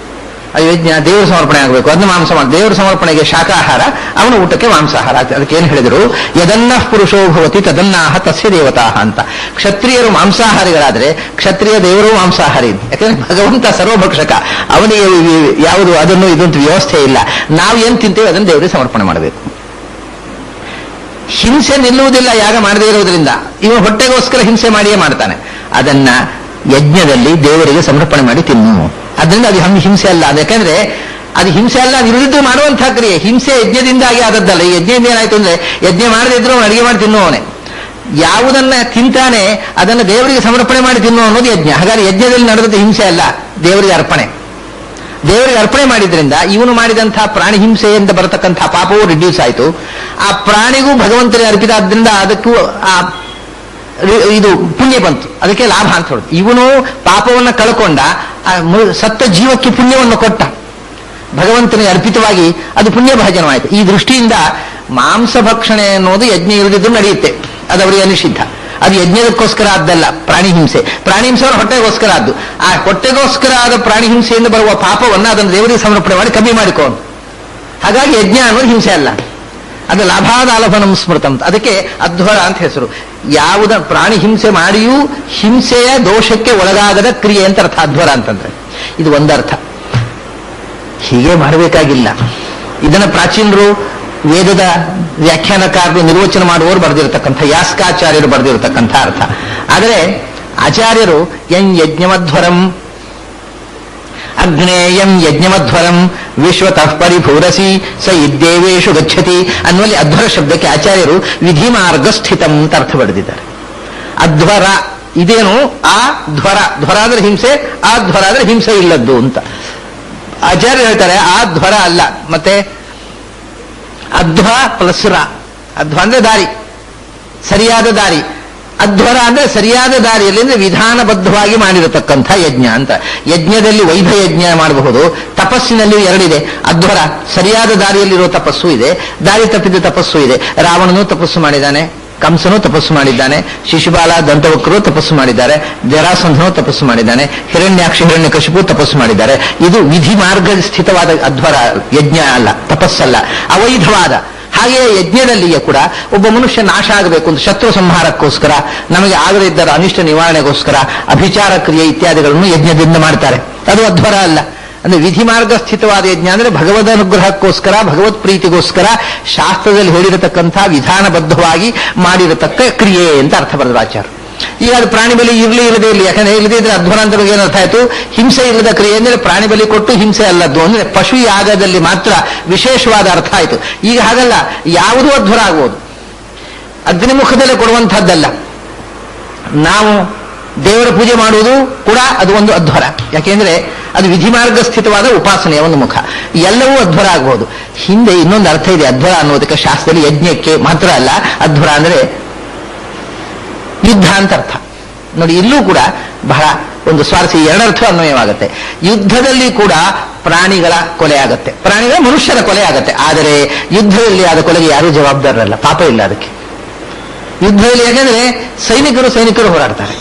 A: ಯಜ್ಞ ದೇವರು ಸಮರ್ಪಣೆ ಆಗಬೇಕು, ಅದನ್ನ ಮಾಂಸ ಮಾಡಿ. ದೇವರು ಸಮರ್ಪಣೆಗೆ ಶಾಖಾಹಾರ, ಅವನ ಊಟಕ್ಕೆ ಮಾಂಸಾಹಾರ. ಅದಕ್ಕೆ ಏನು ಹೇಳಿದರು? ಯದನ್ನ ಪುರುಷೋ ಭವತಿ ತದನ್ನಾಹ ತಸ್ಯ ದೇವತಾ ಅಂತ. ಕ್ಷತ್ರಿಯರು ಮಾಂಸಾಹಾರಿಗಳಾದ್ರೆ ಕ್ಷತ್ರಿಯ ದೇವರು ಮಾಂಸಾಹಾರಿ. ಯಾಕಂದ್ರೆ ಭಗವಂತ ಸರ್ವಭಕ್ಷಕ, ಅವನಿಗೆ ಯಾವುದು ಅದನ್ನು ಇದಂತ ವ್ಯವಸ್ಥೆ ಇಲ್ಲ. ನಾವು ಏನು ತಿಂತೇವೆ ಅದನ್ನು ದೇವರಿಗೆ ಸಮರ್ಪಣೆ ಮಾಡಬೇಕು. ಹಿಂಸೆ ನಿಲ್ಲುವುದಿಲ್ಲ ಯಾಗ ಮಾಡದೇ ಇರೋದ್ರಿಂದ. ಇವನು ಹೊಟ್ಟೆಗೋಸ್ಕರ ಹಿಂಸೆ ಮಾಡಿಯೇ ಮಾಡ್ತಾನೆ. ಅದನ್ನ ಯಜ್ಞದಲ್ಲಿ ದೇವರಿಗೆ ಸಮರ್ಪಣೆ ಮಾಡಿ ತಿನ್ನು. ಅದರಿಂದ ಅದು ಹಿಂಸೆ ಅಲ್ಲ. ಯಾಕಂದ್ರೆ ಅದು ಹಿಂಸೆ ಅಲ್ಲ, ವಿರುದ್ಧ ಮಾಡುವಂತಹ ಕ್ರಿಯೆ. ಹಿಂಸೆ ಯಜ್ಞದಿಂದಾಗಿ ಆದದ್ದಲ್ಲ. ಈ ಯಜ್ಞದಿಂದ ಏನಾಯ್ತು ಅಂದ್ರೆ ಯಜ್ಞ ಮಾಡದೇ ಇದ್ರು ಅವನು ಅಡಿಗೆ ಮಾಡಿ ತಿನ್ನುವವನೇ. ಯಾವುದನ್ನ ತಿಂತಾನೆ ಅದನ್ನು ದೇವರಿಗೆ ಸಮರ್ಪಣೆ ಮಾಡಿ ತಿನ್ನುವ ಅನ್ನೋದು ಯಜ್ಞ. ಹಾಗಾದ್ರೆ ಯಜ್ಞದಲ್ಲಿ ನಡೆದದ್ದು ಹಿಂಸೆ ಅಲ್ಲ, ದೇವರಿಗೆ ಅರ್ಪಣೆ. ದೇವರಿಗೆ ಅರ್ಪಣೆ ಮಾಡಿದ್ರಿಂದ ಇವನು ಮಾಡಿದಂತಹ ಪ್ರಾಣಿ ಹಿಂಸೆಯಿಂದ ಬರತಕ್ಕಂತಹ ಪಾಪವೂ ರಿಡ್ಯೂಸ್ ಆಯಿತು. ಆ ಪ್ರಾಣಿಗೂ ಭಗವಂತನಿಗೆ ಅರ್ಪಿತ ಆದ್ರಿಂದ ಅದಕ್ಕೂ ಆ ಇದು ಪುಣ್ಯ ಬಂತು. ಅದಕ್ಕೆ ಲಾಭ ಅಂತ ಹೇಳುದು. ಇವನು ಪಾಪವನ್ನು ಕಳ್ಕೊಂಡ, ಸತ್ತ ಜೀವಕ್ಕೆ ಪುಣ್ಯವನ್ನು ಕೊಟ್ಟ. ಭಗವಂತನಿಗೆ ಅರ್ಪಿತವಾಗಿ ಅದು ಪುಣ್ಯ ಭಾಜನವಾಯಿತು. ಈ ದೃಷ್ಟಿಯಿಂದ ಮಾಂಸ ಭಕ್ಷಣೆ ಅನ್ನೋದು ಯಜ್ಞ ಇರದಿದ್ದು ನಡೆಯುತ್ತೆ. ಅದು ಅವರಿಗೆ ಅನಿಷಿದ್ಧ. ಅದು ಯಜ್ಞದಕ್ಕೋಸ್ಕರ ಆದ್ದಲ್ಲ, ಪ್ರಾಣಿ ಹಿಂಸೆ. ಪ್ರಾಣಿ ಹಿಂಸೆ ಅವರ ಹೊಟ್ಟೆಗೋಸ್ಕರ ಆದ್ದು. ಆ ಹೊಟ್ಟೆಗೋಸ್ಕರ ಆದ ಪ್ರಾಣಿ ಹಿಂಸೆಯಿಂದ ಬರುವ ಪಾಪವನ್ನು ಅದನ್ನು ದೇವರಿಗೆ ಸಮರ್ಪಣೆ ಮಾಡಿ ಕಮ್ಮಿ ಮಾಡಿಕೊಂಡು. ಹಾಗಾಗಿ ಯಜ್ಞ ಅನ್ನೋದು ಹಿಂಸೆ ಅಲ್ಲ, ಅದು ಲಾಭಾದಾಲಭನಂ ಸ್ಮೃತಂ. ಅದಕ್ಕೆ ಅಧ್ವರ ಅಂತ ಹೆಸರು. ಯಾವುದ ಪ್ರಾಣಿ ಹಿಂಸೆ ಮಾಡಿಯೂ ಹಿಂಸೆಯ ದೋಷಕ್ಕೆ ಒಳಗಾಗದ ಕ್ರಿಯೆ ಅಂತ ಅರ್ಥ ಅಧ್ವರ ಅಂತಂದ್ರೆ. ಇದು ಒಂದರ್ಥ. ಹೀಗೆ ಮಾಡಬೇಕಾಗಿಲ್ಲ. ಇದನ್ನ ಪ್ರಾಚೀನರು ವೇದದ ವ್ಯಾಖ್ಯಾನಕಾರರು ನಿರ್ವಚನ ಮಾಡುವವರು ಬರೆದಿರತಕ್ಕಂಥ, ಯಾಸ್ಕಾಚಾರ್ಯರು ಬರೆದಿರತಕ್ಕಂಥ ಅರ್ಥ. ಆದರೆ ಆಚಾರ್ಯರು ಯಜ್ಞಮಧ್ವರಂ ಅಗ್ನೇಯಂ ಯಜ್ಞಮಧ್ವರಂ ವಿಶ್ವತಃ ಪರಿಭೂರಸಿ ಸ ಇದ್ದೇವೇಶು ಗಚ್ಚತಿ ಅನ್ನುವಲ್ಲಿ ಅಧ್ವರ ಶಬ್ದಕ್ಕೆ ಆಚಾರ್ಯರು ವಿಧಿ ಮಾರ್ಗ ಸ್ಥಿತಂ ಅಂತ ಅರ್ಥ ಬರೆದಿದ್ದಾರೆ. ಅಧ್ವರ ಇದೇನು? ಆ ಧ್ವರ, ಧ್ವರ ಅಂದ್ರೆ ಹಿಂಸೆ, ಆ ಧ್ವರ ಅಂದ್ರೆ ಹಿಂಸೆ ಇಲ್ಲದ್ದು ಅಂತ ಆಚಾರ್ಯರು ಹೇಳ್ತಾರೆ. ಆ ಧ್ವರ ಅಲ್ಲ, ಮತ್ತೆ ಅಧ್ವ ಪ್ಲಸ್ ರ. ಅಧ್ವ ಅಂದ್ರೆ ದಾರಿ, ಸರಿಯಾದ ದಾರಿ. ಅಧ್ವರ ಅಂದ್ರೆ ಸರಿಯಾದ ದಾರಿಯಲ್ಲಿ ಅಂದ್ರೆ ವಿಧಾನಬದ್ಧವಾಗಿ ಮಾಡಿರತಕ್ಕಂಥ ಯಜ್ಞ ಅಂತ. ಯಜ್ಞದಲ್ಲಿ ವೈಭ ಯಜ್ಞ ಮಾಡಬಹುದು. ತಪಸ್ಸಿನಲ್ಲಿ ಎರಡಿದೆ. ಅಧ್ವರ ಸರಿಯಾದ ದಾರಿಯಲ್ಲಿರೋ ತಪಸ್ಸು ಇದೆ, ದಾರಿ ತಪ್ಪಿದ ತಪಸ್ಸು ಇದೆ. ರಾವಣನು ತಪಸ್ಸು ಮಾಡಿದ್ದಾನೆ, ಕಂಸನು ತಪಸ್ಸು ಮಾಡಿದ್ದಾನೆ, ಶಿಶುಪಾಲ ದಂತವಕ್ರು ತಪಸ್ಸು ಮಾಡಿದ್ದಾರೆ, ಜರಾಸಂಧನು ತಪಸ್ಸು ಮಾಡಿದ್ದಾನೆ, ಹಿರಣ್ಯಾಕ್ಷ ಹಿರಣ್ಯಕಶಿಪು ತಪಸ್ಸು ಮಾಡಿದ್ದಾರೆ. ಇದು ವಿಧಿ ಮಾರ್ಗ ಸ್ಥಿತವಾದ ಅಧ್ವರ, ಯಜ್ಞ ಅಲ್ಲ, ತಪಸ್ಸಲ್ಲ, ಅವೈಧವಾದ. ಹಾಗೆಯೇ ಯಜ್ಞದಲ್ಲಿಯೇ ಕೂಡ ಒಬ್ಬ ಮನುಷ್ಯ ನಾಶ ಆಗಬೇಕು ಅಂತ ಶತ್ರು ಸಂಹಾರಕ್ಕೋಸ್ಕರ, ನಮಗೆ ಆಗದೇ ಇದ್ದರ ಅನಿಷ್ಟ ನಿವಾರಣೆಗೋಸ್ಕರ ಅಭಿಚಾರ ಕ್ರಿಯೆ ಇತ್ಯಾದಿಗಳನ್ನು ಯಜ್ಞದಿಂದ ಮಾಡ್ತಾರೆ. ಅದು ಅಧ್ವರ ಅಲ್ಲ. ಅಂದ್ರೆ ವಿಧಿ ಮಾರ್ಗ ಸ್ಥಿತವಾದ ಯಜ್ಞ ಅಂದ್ರೆ ಭಗವದ್ ಅನುಗ್ರಹಕ್ಕೋಸ್ಕರ, ಭಗವತ್ ಪ್ರೀತಿಗೋಸ್ಕರ ಶಾಸ್ತ್ರದಲ್ಲಿ ಹೇಳಿರತಕ್ಕಂಥ ವಿಧಾನಬದ್ಧವಾಗಿ ಮಾಡಿರತಕ್ಕ ಕ್ರಿಯೆ ಅಂತ ಅರ್ಥ ಬರೆದ ಆಚಾರ್ಯ. ಈಗ ಅದು ಪ್ರಾಣಿ ಬಲಿ ಇರಲಿ ಇಲ್ಲದೆ ಇರಲಿ. ಯಾಕಂದ್ರೆ ಇಲ್ಲದೇ ಇದ್ರೆ ಅಧ್ವರ ಅಂತ ಏನು ಅರ್ಥ ಆಯ್ತು? ಹಿಂಸೆ ಇಲ್ಲದ ಕ್ರಿಯೆ ಅಂದ್ರೆ ಪ್ರಾಣಿ ಬಲಿ ಕೊಟ್ಟು ಹಿಂಸೆ ಅಲ್ಲದ್ದು ಅಂದ್ರೆ ಪಶು ಯಾಗದಲ್ಲಿ ಮಾತ್ರ ವಿಶೇಷವಾದ ಅರ್ಥ ಆಯ್ತು. ಈಗ ಹಾಗಲ್ಲ, ಯಾವುದೂ ಅಧ್ವರ ಆಗ್ಬೋದು. ಅಗ್ನಿಮುಖದಲ್ಲಿ ಕೊಡುವಂಥದ್ದಲ್ಲ. ನಾವು ದೇವರ ಪೂಜೆ ಮಾಡುವುದು ಕೂಡ ಅದು ಒಂದು ಅಧ್ವರ. ಯಾಕೆಂದ್ರೆ ಅದು ವಿಧಿಮಾರ್ಗ ಸ್ಥಿತವಾದ ಉಪಾಸನೆಯ ಒಂದು ಮುಖ. ಎಲ್ಲವೂ ಅಧ್ವರ ಆಗಬಹುದು. ಹಿಂದೆ ಇನ್ನೊಂದು ಅರ್ಥ ಇದೆ ಅಧ್ವರ ಅನ್ನೋದಕ್ಕೆ ಶಾಸ್ತ್ರದಲ್ಲಿ. ಯಜ್ಞಕ್ಕೆ ಮಾತ್ರ ಅಲ್ಲ, ಅಧ್ವರ ಅಂದ್ರೆ ಯುದ್ಧ ಅಂತ ಅರ್ಥ. ನೋಡಿ, ಇಲ್ಲೂ ಕೂಡ ಬಹಳ ಒಂದು ಸ್ವಾರಸ್ಯ, ಎರಡರ್ಥ ಅನ್ವಯವಾಗುತ್ತೆ. ಯುದ್ಧದಲ್ಲಿ ಕೂಡ ಪ್ರಾಣಿಗಳ ಕೊಲೆ ಆಗತ್ತೆ, ಪ್ರಾಣಿಗಳ ಮನುಷ್ಯರ ಕೊಲೆ ಆಗತ್ತೆ. ಆದರೆ ಯುದ್ಧದಲ್ಲಿ ಆದ ಕೊಲೆಗೆ ಯಾರೂ ಜವಾಬ್ದಾರರಲ್ಲ, ಪಾಪ ಇಲ್ಲ ಅದಕ್ಕೆ. ಯುದ್ಧದಲ್ಲಿ ಯಾಕಂದ್ರೆ ಸೈನಿಕರು ಹೋರಾಡ್ತಾರೆ.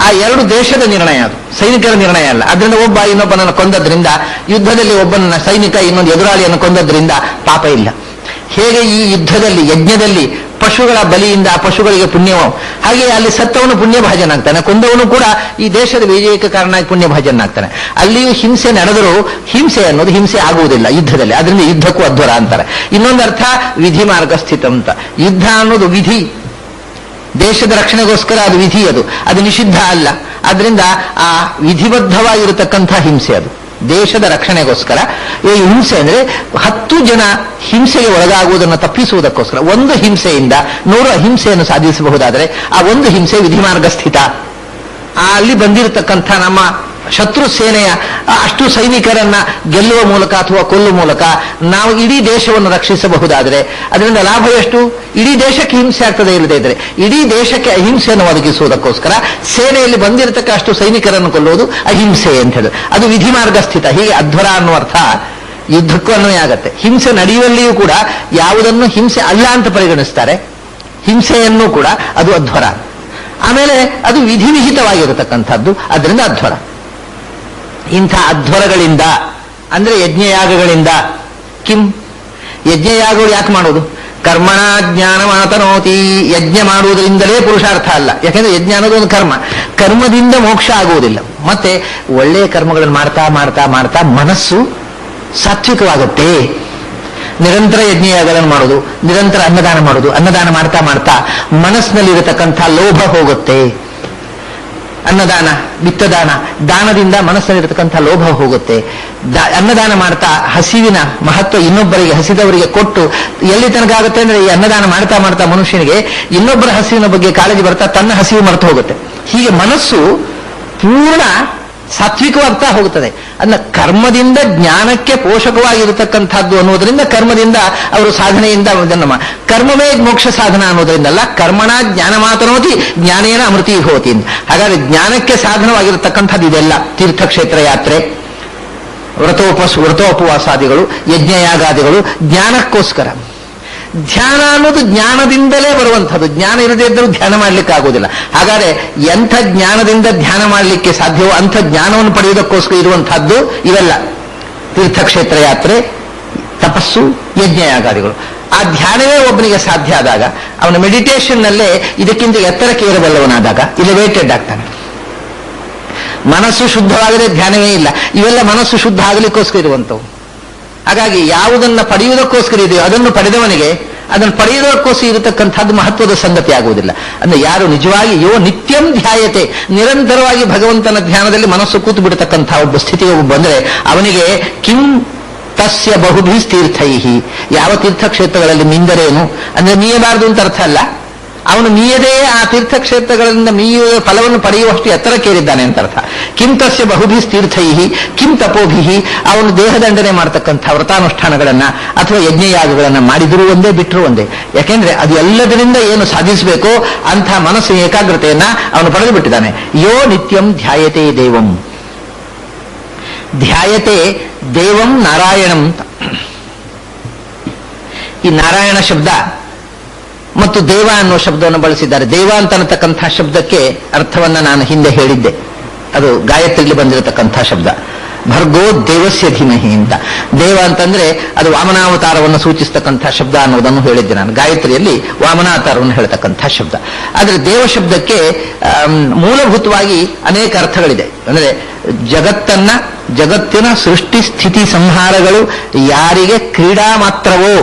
A: ಆ ಎರಡು ದೇಶದ ನಿರ್ಣಯ, ಅದು ಸೈನಿಕರ ನಿರ್ಣಯ ಅಲ್ಲ. ಅದರಿಂದ ಒಬ್ಬ ಇನ್ನೊಬ್ಬನನ್ನು ಕೊಂದದ್ರಿಂದ, ಯುದ್ಧದಲ್ಲಿ ಒಬ್ಬನ ಸೈನಿಕ ಇನ್ನೊಂದು ಎದುರಾಳಿಯನ್ನು ಕೊಂದದ್ರಿಂದ ಪಾಪ ಇಲ್ಲ. ಹೇಗೆ ಈ ಯುದ್ಧದಲ್ಲಿ, ಯಜ್ಞದಲ್ಲಿ ಪಶುಗಳ ಬಲಿಯಿಂದ ಆ ಪಶುಗಳಿಗೆ ಪುಣ್ಯವೋ, ಹಾಗೆ ಅಲ್ಲಿ ಸತ್ತವನು ಪುಣ್ಯಭಾಜನಾಗ್ತಾನೆ, ಕೊಂದವನು ಕೂಡ ಈ ದೇಶದ ವಿಜಯಕ್ಕೆ ಕಾರಣ ಪುಣ್ಯಭಾಜನಾಗ್ತಾನೆ. ಅಲ್ಲಿಯೂ ಹಿಂಸೆ ನಡೆದರೂ ಹಿಂಸೆ ಅನ್ನೋದು ಹಿಂಸೆ ಆಗುವುದಿಲ್ಲ ಯುದ್ಧದಲ್ಲಿ. ಅದರಿಂದ ಯುದ್ಧಕ್ಕೂ ಅಧ್ವರ ಅಂತಾರೆ. ಇನ್ನೊಂದು ಅರ್ಥ ವಿಧಿ ಮಾರ್ಗ ಸ್ಥಿತ ಅಂತ. ಯುದ್ಧ ಅನ್ನೋದು ವಿಧಿ, ದೇಶದ ರಕ್ಷಣೆಗೋಸ್ಕರ ಅದು ವಿಧಿ, ಅದು ನಿಷಿದ್ಧ ಅಲ್ಲ. ಆದ್ರಿಂದ ಆ ವಿಧಿಬದ್ಧವಾಗಿರತಕ್ಕಂಥ ಹಿಂಸೆ, ಅದು ದೇಶದ ರಕ್ಷಣೆಗೋಸ್ಕರ. ಈ ಹಿಂಸೆ ಅಂದ್ರೆ 10 ಜನ ಹಿಂಸೆಗೆ ಒಳಗಾಗುವುದನ್ನು ತಪ್ಪಿಸುವುದಕ್ಕೋಸ್ಕರ. ಒಂದು ಹಿಂಸೆಯಿಂದ 100 ಅಹಿಂಸೆಯನ್ನು ಸಾಧಿಸಬಹುದಾದರೆ ಆ ಒಂದು ಹಿಂಸೆ ವಿಧಿಮಾರ್ಗ ಸ್ಥಿತ. ಅಲ್ಲಿ ಬಂದಿರತಕ್ಕಂಥ ನಮ್ಮ ಶತ್ರು ಸೇನೆಯ ಅಷ್ಟು ಸೈನಿಕರನ್ನ ಗೆಲ್ಲುವ ಮೂಲಕ ಅಥವಾ ಕೊಲ್ಲುವ ಮೂಲಕ ನಾವು ಇಡೀ ದೇಶವನ್ನು ರಕ್ಷಿಸಬಹುದಾದರೆ ಅದರಿಂದ ಲಾಭ ಎಷ್ಟು? ಇಡೀ ದೇಶಕ್ಕೆ ಹಿಂಸೆ ಆಗ್ತದೆ ಇಲ್ಲದೆ ಇದ್ರೆ ಇಡೀ ದೇಶಕ್ಕೆ ಅಹಿಂಸೆಯನ್ನು ಒದಗಿಸುವುದಕ್ಕೋಸ್ಕರ ಸೇನೆಯಲ್ಲಿ ಬಂದಿರತಕ್ಕ ಅಷ್ಟು ಸೈನಿಕರನ್ನು ಕೊಲ್ಲುವುದು ಅಹಿಂಸೆ ಅಂತ ಹೇಳಿ ಅದು ವಿಧಿ ಮಾರ್ಗ ಸ್ಥಿತ. ಹೀಗೆ ಅಧ್ವರ ಅನ್ನುವ ಅರ್ಥ ಯುದ್ಧಕ್ಕೂ ಅನ್ವಯ ಆಗತ್ತೆ. ಹಿಂಸೆ ನಡೆಯುವಲ್ಲಿಯೂ ಕೂಡ ಯಾವುದನ್ನು ಹಿಂಸೆ ಅಲ್ಲ ಅಂತ ಪರಿಗಣಿಸ್ತಾರೆ, ಹಿಂಸೆಯನ್ನು ಕೂಡ ಅದು ಅಧ್ವರ. ಆಮೇಲೆ ಅದು ವಿಧಿವಿಹಿತವಾಗಿರತಕ್ಕಂಥದ್ದು, ಅದರಿಂದ ಅಧ್ವರ. ಇಂಥ ಅಧ್ವರಗಳಿಂದ ಅಂದ್ರೆ ಯಜ್ಞಯಾಗಗಳಿಂದ ಕಿಂ ಯಜ್ಞಯಾಗಗಳು ಯಾಕೆ ಮಾಡೋದು? ಕರ್ಮಣ ಜ್ಞಾನ ಮಾತನೋತಿ. ಯಜ್ಞ ಮಾಡುವುದರಿಂದಲೇ ಪುರುಷಾರ್ಥ ಅಲ್ಲ, ಯಾಕೆಂದ್ರೆ ಯಜ್ಞ ಅನ್ನೋದು ಒಂದು ಕರ್ಮ. ಕರ್ಮದಿಂದ ಮೋಕ್ಷ ಆಗುವುದಿಲ್ಲ. ಮತ್ತೆ ಒಳ್ಳೆಯ ಕರ್ಮಗಳನ್ನು ಮಾಡ್ತಾ ಮಾಡ್ತಾ ಮಾಡ್ತಾ ಮನಸ್ಸು ಸಾತ್ವಿಕವಾಗುತ್ತೆ. ನಿರಂತರ ಯಜ್ಞಯಾಗಗಳನ್ನು ಮಾಡೋದು, ನಿರಂತರ ಅನ್ನದಾನ ಮಾಡೋದು, ಅನ್ನದಾನ ಮಾಡ್ತಾ ಮಾಡ್ತಾ ಮನಸ್ಸಿನಲ್ಲಿರತಕ್ಕಂಥ ಲೋಭ ಹೋಗುತ್ತೆ. ಅನ್ನದಾನ, ವಿತ್ತದಾನ, ದಾನದಿಂದ ಮನಸ್ಸಿನಲ್ಲಿರತಕ್ಕಂಥ ಲೋಭ ಹೋಗುತ್ತೆ. ಅನ್ನದಾನ ಮಾಡ್ತಾ ಹಸಿವಿನ ಮಹತ್ವ ಇನ್ನೊಬ್ಬರಿಗೆ, ಹಸಿದವರಿಗೆ ಕೊಟ್ಟು ಎಲ್ಲಿ ತನಕ ಆಗುತ್ತೆ ಅಂದ್ರೆ ಈ ಅನ್ನದಾನ ಮಾಡ್ತಾ ಮಾಡ್ತಾ ಮನುಷ್ಯನಿಗೆ ಇನ್ನೊಬ್ಬರ ಹಸಿವಿನ ಬಗ್ಗೆ ಕಾಳಜಿ ಬರ್ತಾ ತನ್ನ ಹಸಿವು ಮರೆತು ಹೋಗುತ್ತೆ. ಹೀಗೆ ಮನಸ್ಸು ಪೂರ್ಣ ಸಾತ್ವಿಕವಾಗ್ತಾ ಹೋಗುತ್ತದೆ. ಅದನ್ನ ಕರ್ಮದಿಂದ ಜ್ಞಾನಕ್ಕೆ ಪೋಷಕವಾಗಿರತಕ್ಕಂಥದ್ದು ಅನ್ನೋದರಿಂದ ಕರ್ಮದಿಂದ ಅವರು ಸಾಧನೆಯಿಂದ ಅದನ್ನ ಕರ್ಮವೇ ಮೋಕ್ಷ ಸಾಧನ ಅನ್ನೋದರಿಂದಲ್ಲ, ಕರ್ಮಣ ಜ್ಞಾನ ಮಾತನೋತಿ ಜ್ಞಾನೇನ ಅಮೃತಿ ಹೋತಿ. ಹಾಗಾದ್ರೆ ಜ್ಞಾನಕ್ಕೆ ಸಾಧನವಾಗಿರತಕ್ಕಂಥದ್ದು ಇದೆಲ್ಲ. ತೀರ್ಥಕ್ಷೇತ್ರ ಯಾತ್ರೆ, ವ್ರತೋಪವಾಸಾದಿಗಳು, ಯಜ್ಞಯಾಗಾದಿಗಳು ಜ್ಞಾನಕ್ಕೋಸ್ಕರ. ಧ್ಯಾನ ಅನ್ನೋದು ಜ್ಞಾನದಿಂದಲೇ ಬರುವಂಥದ್ದು. ಜ್ಞಾನ ಇರದೇ ಇದ್ದರೂ ಧ್ಯಾನ ಮಾಡಲಿಕ್ಕೆ ಆಗೋದಿಲ್ಲ. ಹಾಗಾದ್ರೆ ಎಂಥ ಜ್ಞಾನದಿಂದ ಧ್ಯಾನ ಮಾಡಲಿಕ್ಕೆ ಸಾಧ್ಯವೋ ಅಂಥ ಜ್ಞಾನವನ್ನು ಪಡೆಯುವುದಕ್ಕೋಸ್ಕರ ಇರುವಂತಹದ್ದು ಇವೆಲ್ಲ. ತೀರ್ಥಕ್ಷೇತ್ರ ಯಾತ್ರೆ, ತಪಸ್ಸು, ಯಜ್ಞಯಾಗಾದಿಗಳು. ಆ ಧ್ಯಾನವೇ ಒಬ್ಬನಿಗೆ ಸಾಧ್ಯ ಆದಾಗ, ಅವನ ಮೆಡಿಟೇಷನ್ನಲ್ಲೇ ಇದಕ್ಕಿಂತ ಎತ್ತರಕ್ಕೆ ಏರಬಲ್ಲವನಾದಾಗ ಎಲಿವೇಟೆಡ್ ಆಗ್ತಾನೆ. ಮನಸ್ಸು ಶುದ್ಧವಾಗದೆ ಧ್ಯಾನವೇ ಇಲ್ಲ. ಇವೆಲ್ಲ ಮನಸ್ಸು ಶುದ್ಧ ಆಗಲಿಕ್ಕೋಸ್ಕರ ಇರುವಂಥವು. ಹಾಗಾಗಿ ಯಾವುದನ್ನ ಪಡೆಯುವುದಕ್ಕೋಸ್ಕರ ಇದೆಯೋ ಅದನ್ನು ಪಡೆದವನಿಗೆ ಅದನ್ನು ಪಡೆಯುವುದಕ್ಕೋಸ್ಕರ ಇರತಕ್ಕಂಥದ್ದು ಮಹತ್ವದ ಸಂಗತಿ ಆಗುವುದಿಲ್ಲ. ಅಂದ್ರೆ ಯಾರು ನಿಜವಾಗಿ ನಿತ್ಯಂ ಧ್ಯಾಯತೆ, ನಿರಂತರವಾಗಿ ಭಗವಂತನ ಧ್ಯಾನದಲ್ಲಿ ಮನಸ್ಸು ಕೂತು ಬಿಡತಕ್ಕಂಥ ಒಬ್ಬ ಸ್ಥಿತಿಗೆ ಬಂದರೆ ಅವನಿಗೆ ಕಿಂ ತಸ್ಯ ಬಹುಭಿ ತೀರ್ಥೈಹಿ. ಯಾವ ತೀರ್ಥಕ್ಷೇತ್ರಗಳಲ್ಲಿ ಮಿಂದರೇನು ಅಂದ್ರೆ ಮೀಯಬಾರದು ಅಂತ ಅರ್ಥ ಅಲ್ಲ, ಅವನು ಮೀಯದೇ ಆ ತೀರ್ಥಕ್ಷೇತ್ರಗಳಿಂದ ಮೀಯುವ ಫಲವನ್ನು ಪಡೆಯುವಷ್ಟು ಎತ್ತರಕ್ಕೇರಿದ್ದಾನೆ ಅಂತ ಅರ್ಥ. ಕಿಂ ತಸ್ಯ ಬಹುಭಿ ತೀರ್ಥೈಹಿ ಕಿಂ ತಪೋಭಿಹಿ. ಅವನು ದೇಹದಂಡನೆ ಮಾಡತಕ್ಕಂಥ ವ್ರತಾನುಷ್ಠಾನಗಳನ್ನ ಅಥವಾ ಯಜ್ಞಯಾಗಗಳನ್ನ ಮಾಡಿದರೂ ಒಂದೇ ಬಿಟ್ಟರು ಒಂದೇ. ಯಾಕೆಂದ್ರೆ ಅದು ಎಲ್ಲದರಿಂದ ಏನು ಸಾಧಿಸಬೇಕೋ ಅಂಥ ಮನಸ್ಸು ಏಕಾಗ್ರತೆಯನ್ನ ಅವನು ಪಡೆದು ಬಿಟ್ಟಿದ್ದಾನೆ. ಯೋ ನಿತ್ಯಂ ಧ್ಯಾಯತೆ ದೇವಂ. ಧ್ಯಾಯತೆ ದೇವಂ ನಾರಾಯಣಂ. ಈ ನಾರಾಯಣ ಶಬ್ದ ಮತ್ತು ದೇವ ಅನ್ನೋ ಶಬ್ದವನ್ನು ಬಳಸಿದ್ದಾರೆ. ದೇವ ಅಂತ ಅನ್ನತಕ್ಕಂಥ ಶಬ್ದಕ್ಕೆ ಅರ್ಥವನ್ನ ನಾನು ಹಿಂದೆ ಹೇಳಿದ್ದೆ. ಅದು ಗಾಯತ್ರಿಯಲ್ಲಿ ಬಂದಿರತಕ್ಕಂಥ ಶಬ್ದ. ಭರ್ಗೋ ದೇವಸ್ಯ ಧೀಮಹಿ ಅಂತ. ದೇವ ಅಂತಂದ್ರೆ ಅದು ವಾಮನಾವತಾರವನ್ನು ಸೂಚಿಸ್ತಕ್ಕಂಥ ಶಬ್ದ ಅನ್ನೋದನ್ನು ಹೇಳಿದ್ದೆ ನಾನು. ಗಾಯತ್ರಿಯಲ್ಲಿ ವಾಮನಾವತಾರವನ್ನು ಹೇಳ್ತಕ್ಕಂಥ ಶಬ್ದ. ಆದರೆ ದೇವ ಶಬ್ದಕ್ಕೆ ಮೂಲಭೂತವಾಗಿ ಅನೇಕ ಅರ್ಥಗಳಿದೆ. ಅಂದ್ರೆ ಜಗತ್ತಿನ ಸೃಷ್ಟಿ ಸ್ಥಿತಿ ಸಂಹಾರಗಳು ಯಾರಿಗೆ ಕ್ರೀಡಾ ಮಾತ್ರವೋ,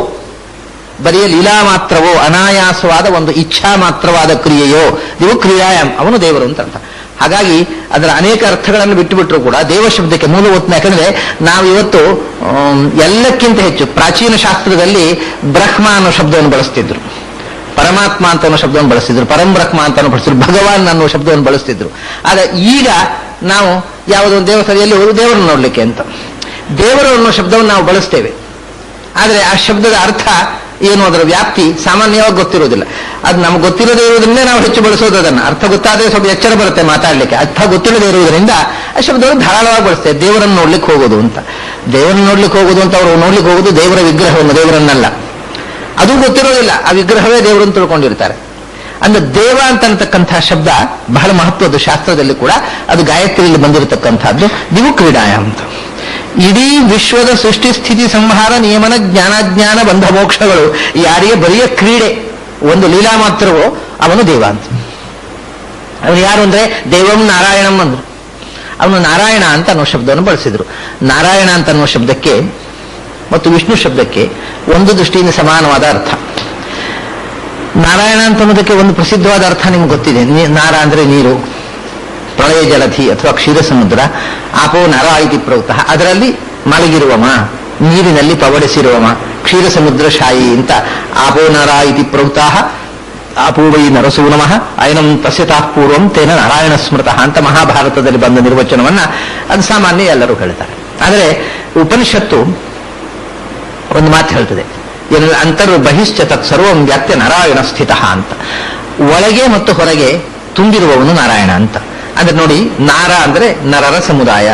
A: ಬರಿಯ ಲೀಲಾ ಮಾತ್ರವೋ, ಅನಾಯಾಸವಾದ ಒಂದು ಇಚ್ಛಾ ಮಾತ್ರವಾದ ಕ್ರಿಯೆಯೋ ಇವು ಕ್ರಿಯಾಯಾಮ್, ಅವನು ದೇವರು ಅಂತ ಅರ್ಥ. ಹಾಗಾಗಿ ಅದರ ಅನೇಕ ಅರ್ಥಗಳನ್ನು ಬಿಟ್ಟುಬಿಟ್ರು ಕೂಡ ದೇವ ಶಬ್ದಕ್ಕೆ ಮೂಲಭೂತ. ಯಾಕಂದ್ರೆ ನಾವು ಇವತ್ತು ಎಲ್ಲಕ್ಕಿಂತ ಹೆಚ್ಚು ಪ್ರಾಚೀನ ಶಾಸ್ತ್ರದಲ್ಲಿ ಬ್ರಹ್ಮ ಅನ್ನೋ ಶಬ್ದವನ್ನು ಬಳಸ್ತಿದ್ರು, ಪರಮಾತ್ಮ ಅಂತ ಅನ್ನೋ ಶಬ್ದವನ್ನು ಬಳಸ್ತಿದ್ರು, ಪರಂಬ್ರಹ್ಮ ಅಂತ ಬಳಸ್ತಿದ್ರು, ಭಗವಾನ್ ಅನ್ನೋ ಶಬ್ದವನ್ನು ಬಳಸ್ತಿದ್ರು. ಆಗ ಈಗ ನಾವು ಯಾವುದೊಂದು ದೇವಸ್ಥಾನದಲ್ಲಿ ಹೋಗಿ ದೇವರನ್ನು ನೋಡ್ಲಿಕ್ಕೆ ಅಂತ ದೇವರು ಅನ್ನೋ ಶಬ್ದವನ್ನು ನಾವು ಬಳಸ್ತೇವೆ. ಆದರೆ ಆ ಶಬ್ದದ ಅರ್ಥ ಏನು, ಅದರ ವ್ಯಾಪ್ತಿ ಸಾಮಾನ್ಯವಾಗಿ ಗೊತ್ತಿರೋದಿಲ್ಲ. ಅದು ನಮ್ಗೆ ಗೊತ್ತಿರದೇ ಇರುವುದನ್ನೇ ನಾವು ಹೆಚ್ಚು ಬಳಸೋದು. ಅದನ್ನು ಅರ್ಥ ಗೊತ್ತಾದ್ರೆ ಸ್ವಲ್ಪ ಎಚ್ಚರ ಬರುತ್ತೆ ಮಾತಾಡ್ಲಿಕ್ಕೆ. ಅರ್ಥ ಗೊತ್ತಿಲ್ಲದೆ ಇರುವುದರಿಂದ ಆ ಶಬ್ದವನ್ನು ಧಾರಾಳವಾಗಿ ಬಳಸ್ತೇವೆ. ದೇವರನ್ನು ನೋಡ್ಲಿಕ್ಕೆ ಹೋಗೋದು ಅಂತ. ದೇವರನ್ನು ನೋಡ್ಲಿಕ್ಕೆ ಹೋಗೋದು ಅಂತ ಅವರು ನೋಡ್ಲಿಕ್ಕೆ ಹೋಗೋದು ದೇವರ ವಿಗ್ರಹವನ್ನು, ದೇವರನ್ನಲ್ಲ. ಅದು ಗೊತ್ತಿರೋದಿಲ್ಲ, ಆ ವಿಗ್ರಹವೇ ದೇವರನ್ನು ತಿಳ್ಕೊಂಡಿರ್ತಾರೆ. ಅಂದ್ರೆ ದೇವ ಅಂತ ಅನ್ನತಕ್ಕಂಥ ಶಬ್ದ ಬಹಳ ಮಹತ್ವದ ಶಾಸ್ತ್ರದಲ್ಲಿ ಕೂಡ. ಅದು ಗಾಯತ್ರಿಯಲ್ಲಿ ಬಂದಿರತಕ್ಕಂಥದ್ದು. ದಿವು ಕ್ರೀಡಾಯ ಅಂತ. ಇಡೀ ವಿಶ್ವದ ಸೃಷ್ಟಿ ಸ್ಥಿತಿ ಸಂಹಾರ ನಿಯಮನ ಜ್ಞಾನಾಜ್ಞಾನ ಬಂಧ ಮೋಕ್ಷಗಳು ಯಾರಿಗೆ ಬರಿಯ ಕ್ರೀಡೆ, ಒಂದು ಲೀಲಾ ಮಾತ್ರವೋ ಅವನು ದೇವ ಅಂತ. ಅವನು ಯಾರು ಅಂದ್ರೆ ದೇವಂ ನಾರಾಯಣಂ ಅಂದ್ರು. ಅವನು ನಾರಾಯಣ ಅಂತ ಅನ್ನೋ ಶಬ್ದವನ್ನು ಬಳಸಿದ್ರು. ನಾರಾಯಣ ಅಂತ ಅನ್ನೋ ಶಬ್ದಕ್ಕೆ ಮತ್ತು ವಿಷ್ಣು ಶಬ್ದಕ್ಕೆ ಒಂದು ದೃಷ್ಟಿಯಿಂದ ಸಮಾನವಾದ ಅರ್ಥ. ನಾರಾಯಣ ಅಂತ ಅನ್ನೋದಕ್ಕೆ ಒಂದು ಪ್ರಸಿದ್ಧವಾದ ಅರ್ಥ ನಿಮ್ಗೆ ಗೊತ್ತಿದೆ. ನಾರ ಅಂದ್ರೆ ನೀರು, ಪ್ರಳಯ ಜಲಧಿ ಅಥವಾ ಕ್ಷೀರ ಸಮುದ್ರ, ಆಪೋ ನರ ಇತಿ ಪ್ರವೃತ್ತಃ, ಅದರಲ್ಲಿ ಮಲಗಿರುವಮ, ನೀರಿನಲ್ಲಿ ಪವಡಿಸಿರುವಮ, ಕ್ಷೀರ ಸಮುದ್ರ ಶಾಯಿ ಅಂತ. ಆಪೋ ನರ ಇತಿ ಪ್ರವೃತ್ತಃ ಅಪೂರ್ವೈ ನರಸೂ ನಮಃ ಅಯನಂ ತಸ್ಯತಃ ಪೂರ್ವಂ ತೇನ ನಾರಾಯಣ ಸ್ಮೃತಃ ಅಂತ ಮಹಾಭಾರತದಲ್ಲಿ ಬಂದ ನಿರ್ವಚನವನ್ನ ಅದು ಸಾಮಾನ್ಯ ಎಲ್ಲರೂ ಹೇಳ್ತಾರೆ. ಆದರೆ ಉಪನಿಷತ್ತು ಒಂದು ಮಾತು ಹೇಳ್ತದೆ, ಅಂತರ್ ಬಹಿಶ್ಚ ತತ್ ಸರ್ವಂ ವ್ಯಾಪ್ಯ ನಾರಾಯಣ ಸ್ಥಿತಃ ಅಂತ. ಒಳಗೆ ಮತ್ತು ಹೊರಗೆ ತುಂಬಿರುವವನು ನಾರಾಯಣ ಅಂತ. ಅಂದ್ರೆ ನೋಡಿ, ನಾರ ಅಂದ್ರೆ ನರರ ಸಮುದಾಯ,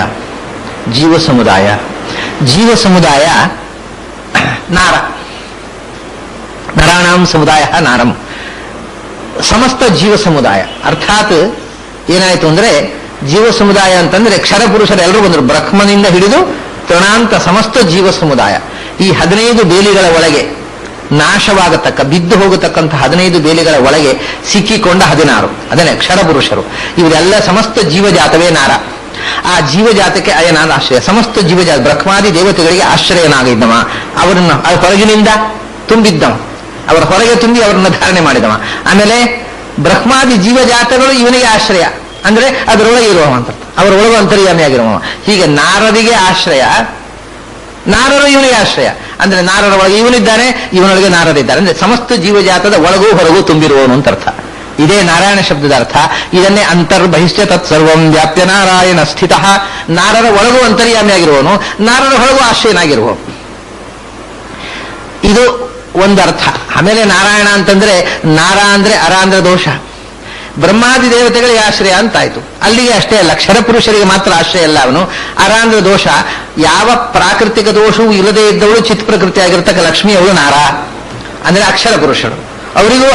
A: ಜೀವ ಸಮುದಾಯ. ಜೀವ ಸಮುದಾಯ ನಾರ, ನರಾಣಾಂ ಸಮುದಾಯ ನಾರಂ, ಸಮಸ್ತ ಜೀವ ಸಮುದಾಯ. ಅರ್ಥಾತ್ ಏನಾಯ್ತು ಅಂದ್ರೆ, ಜೀವ ಸಮುದಾಯ ಅಂತಂದ್ರೆ ಕ್ಷರ ಪುರುಷರು ಎಲ್ಲರೂ ಬಂದರು, ಬ್ರಹ್ಮನಿಂದ ಹಿಡಿದು ತೃಣಾಂತ ಸಮಸ್ತ ಜೀವ ಸಮುದಾಯ. ಈ 15 ಬೇಲಿಗಳ ಒಳಗೆ ನಾಶವಾಗತಕ್ಕ, ಬಿದ್ದು ಹೋಗತಕ್ಕಂಥ 15 ಬೇಲಿಗಳ ಒಳಗೆ ಸಿಕ್ಕಿಕೊಂಡ 16, ಅದನ್ನೇ ಕ್ಷರ ಪುರುಷರು. ಇವರೆಲ್ಲ ಸಮಸ್ತ ಜೀವಜಾತವೇ ನಾರ. ಆ ಜೀವಜಾತಕ್ಕೆ ಅಯನಾದ ಆಶ್ರಯ. ಸಮಸ್ತ ಜೀವಜಾತ ಬ್ರಹ್ಮಾದಿ ದೇವತೆಗಳಿಗೆ ಆಶ್ರಯನಾಗಿದ್ದವ, ಅವರನ್ನ ಹೊರಗಿನಿಂದ ತುಂಬಿದ್ದವ, ಅವರ ಹೊರಗೆ ತುಂಬಿ ಅವರನ್ನು ಧಾರಣೆ ಮಾಡಿದವ. ಆಮೇಲೆ ಬ್ರಹ್ಮಾದಿ ಜೀವಜಾತಗಳು ಇವನಿಗೆ ಆಶ್ರಯ, ಅಂದ್ರೆ ಅದರೊಳಗೆ ಇರುವವ ಅಂತ, ಅವರೊಳಗೆ ಅಂತರ್ಯಾಮಿಯಾಗಿರುವವ. ಹೀಗೆ ನಾರರಿಗೆ ಆಶ್ರಯ, ನಾರರು ಇವನಿಗೆ ಆಶ್ರಯ. ಅಂದ್ರೆ ನಾರರ ಒಳಗೆ ಇವನಿದ್ದಾನೆ, ಇವನೊಳಗೆ ನಾರರಿದ್ದಾರೆ. ಅಂದ್ರೆ ಸಮಸ್ತ ಜೀವಜಾತದ ಒಳಗೂ ಹೊರಗೂ ತುಂಬಿರುವವನು ಅಂತ ಅರ್ಥ. ಇದೇ ನಾರಾಯಣ ಶಬ್ದದ ಅರ್ಥ. ಇದನ್ನೇ ಅಂತರ್ಬಹಿಶ್ಚ ತತ್ ಸರ್ವಂ ವ್ಯಾಪ್ಯ ನಾರಾಯಣ ಸ್ಥಿತಃ. ನಾರರ ಒಳಗೂ ಅಂತರ್ಯಾಮಿಯಾಗಿರುವವನು, ನಾರರ ಹೊರಗೂ ಆಶ್ರಯನಾಗಿರುವವನು. ಇದು ಒಂದರ್ಥ. ಆಮೇಲೆ ನಾರಾಯಣ ಅಂತಂದ್ರೆ, ನಾರ ಅಂದ್ರೆ ಅರ ಅಂದ್ರೆ ದೋಷ, ಬ್ರಹ್ಮಾದಿ ದೇವತೆಗಳಿಗೆ ಆಶ್ರಯ ಅಂತಾಯ್ತು. ಅಲ್ಲಿಗೆ ಅಷ್ಟೇ ಅಲ್ಲ, ಕ್ಷರ ಪುರುಷರಿಗೆ ಮಾತ್ರ ಆಶ್ರಯ ಅಲ್ಲ ಅವನು. ಅರ ಅಂದ್ರೆ ದೋಷ, ಯಾವ ಪ್ರಾಕೃತಿಕ ದೋಷವೂ ಇಲ್ಲದೆ ಇದ್ದವಳು ಚಿತ್ ಪ್ರಕೃತಿ ಆಗಿರ್ತಕ್ಕ ಲಕ್ಷ್ಮಿ ಅವಳು ನಾರ, ಅಂದ್ರೆ ಅಕ್ಷರ ಪುರುಷರು,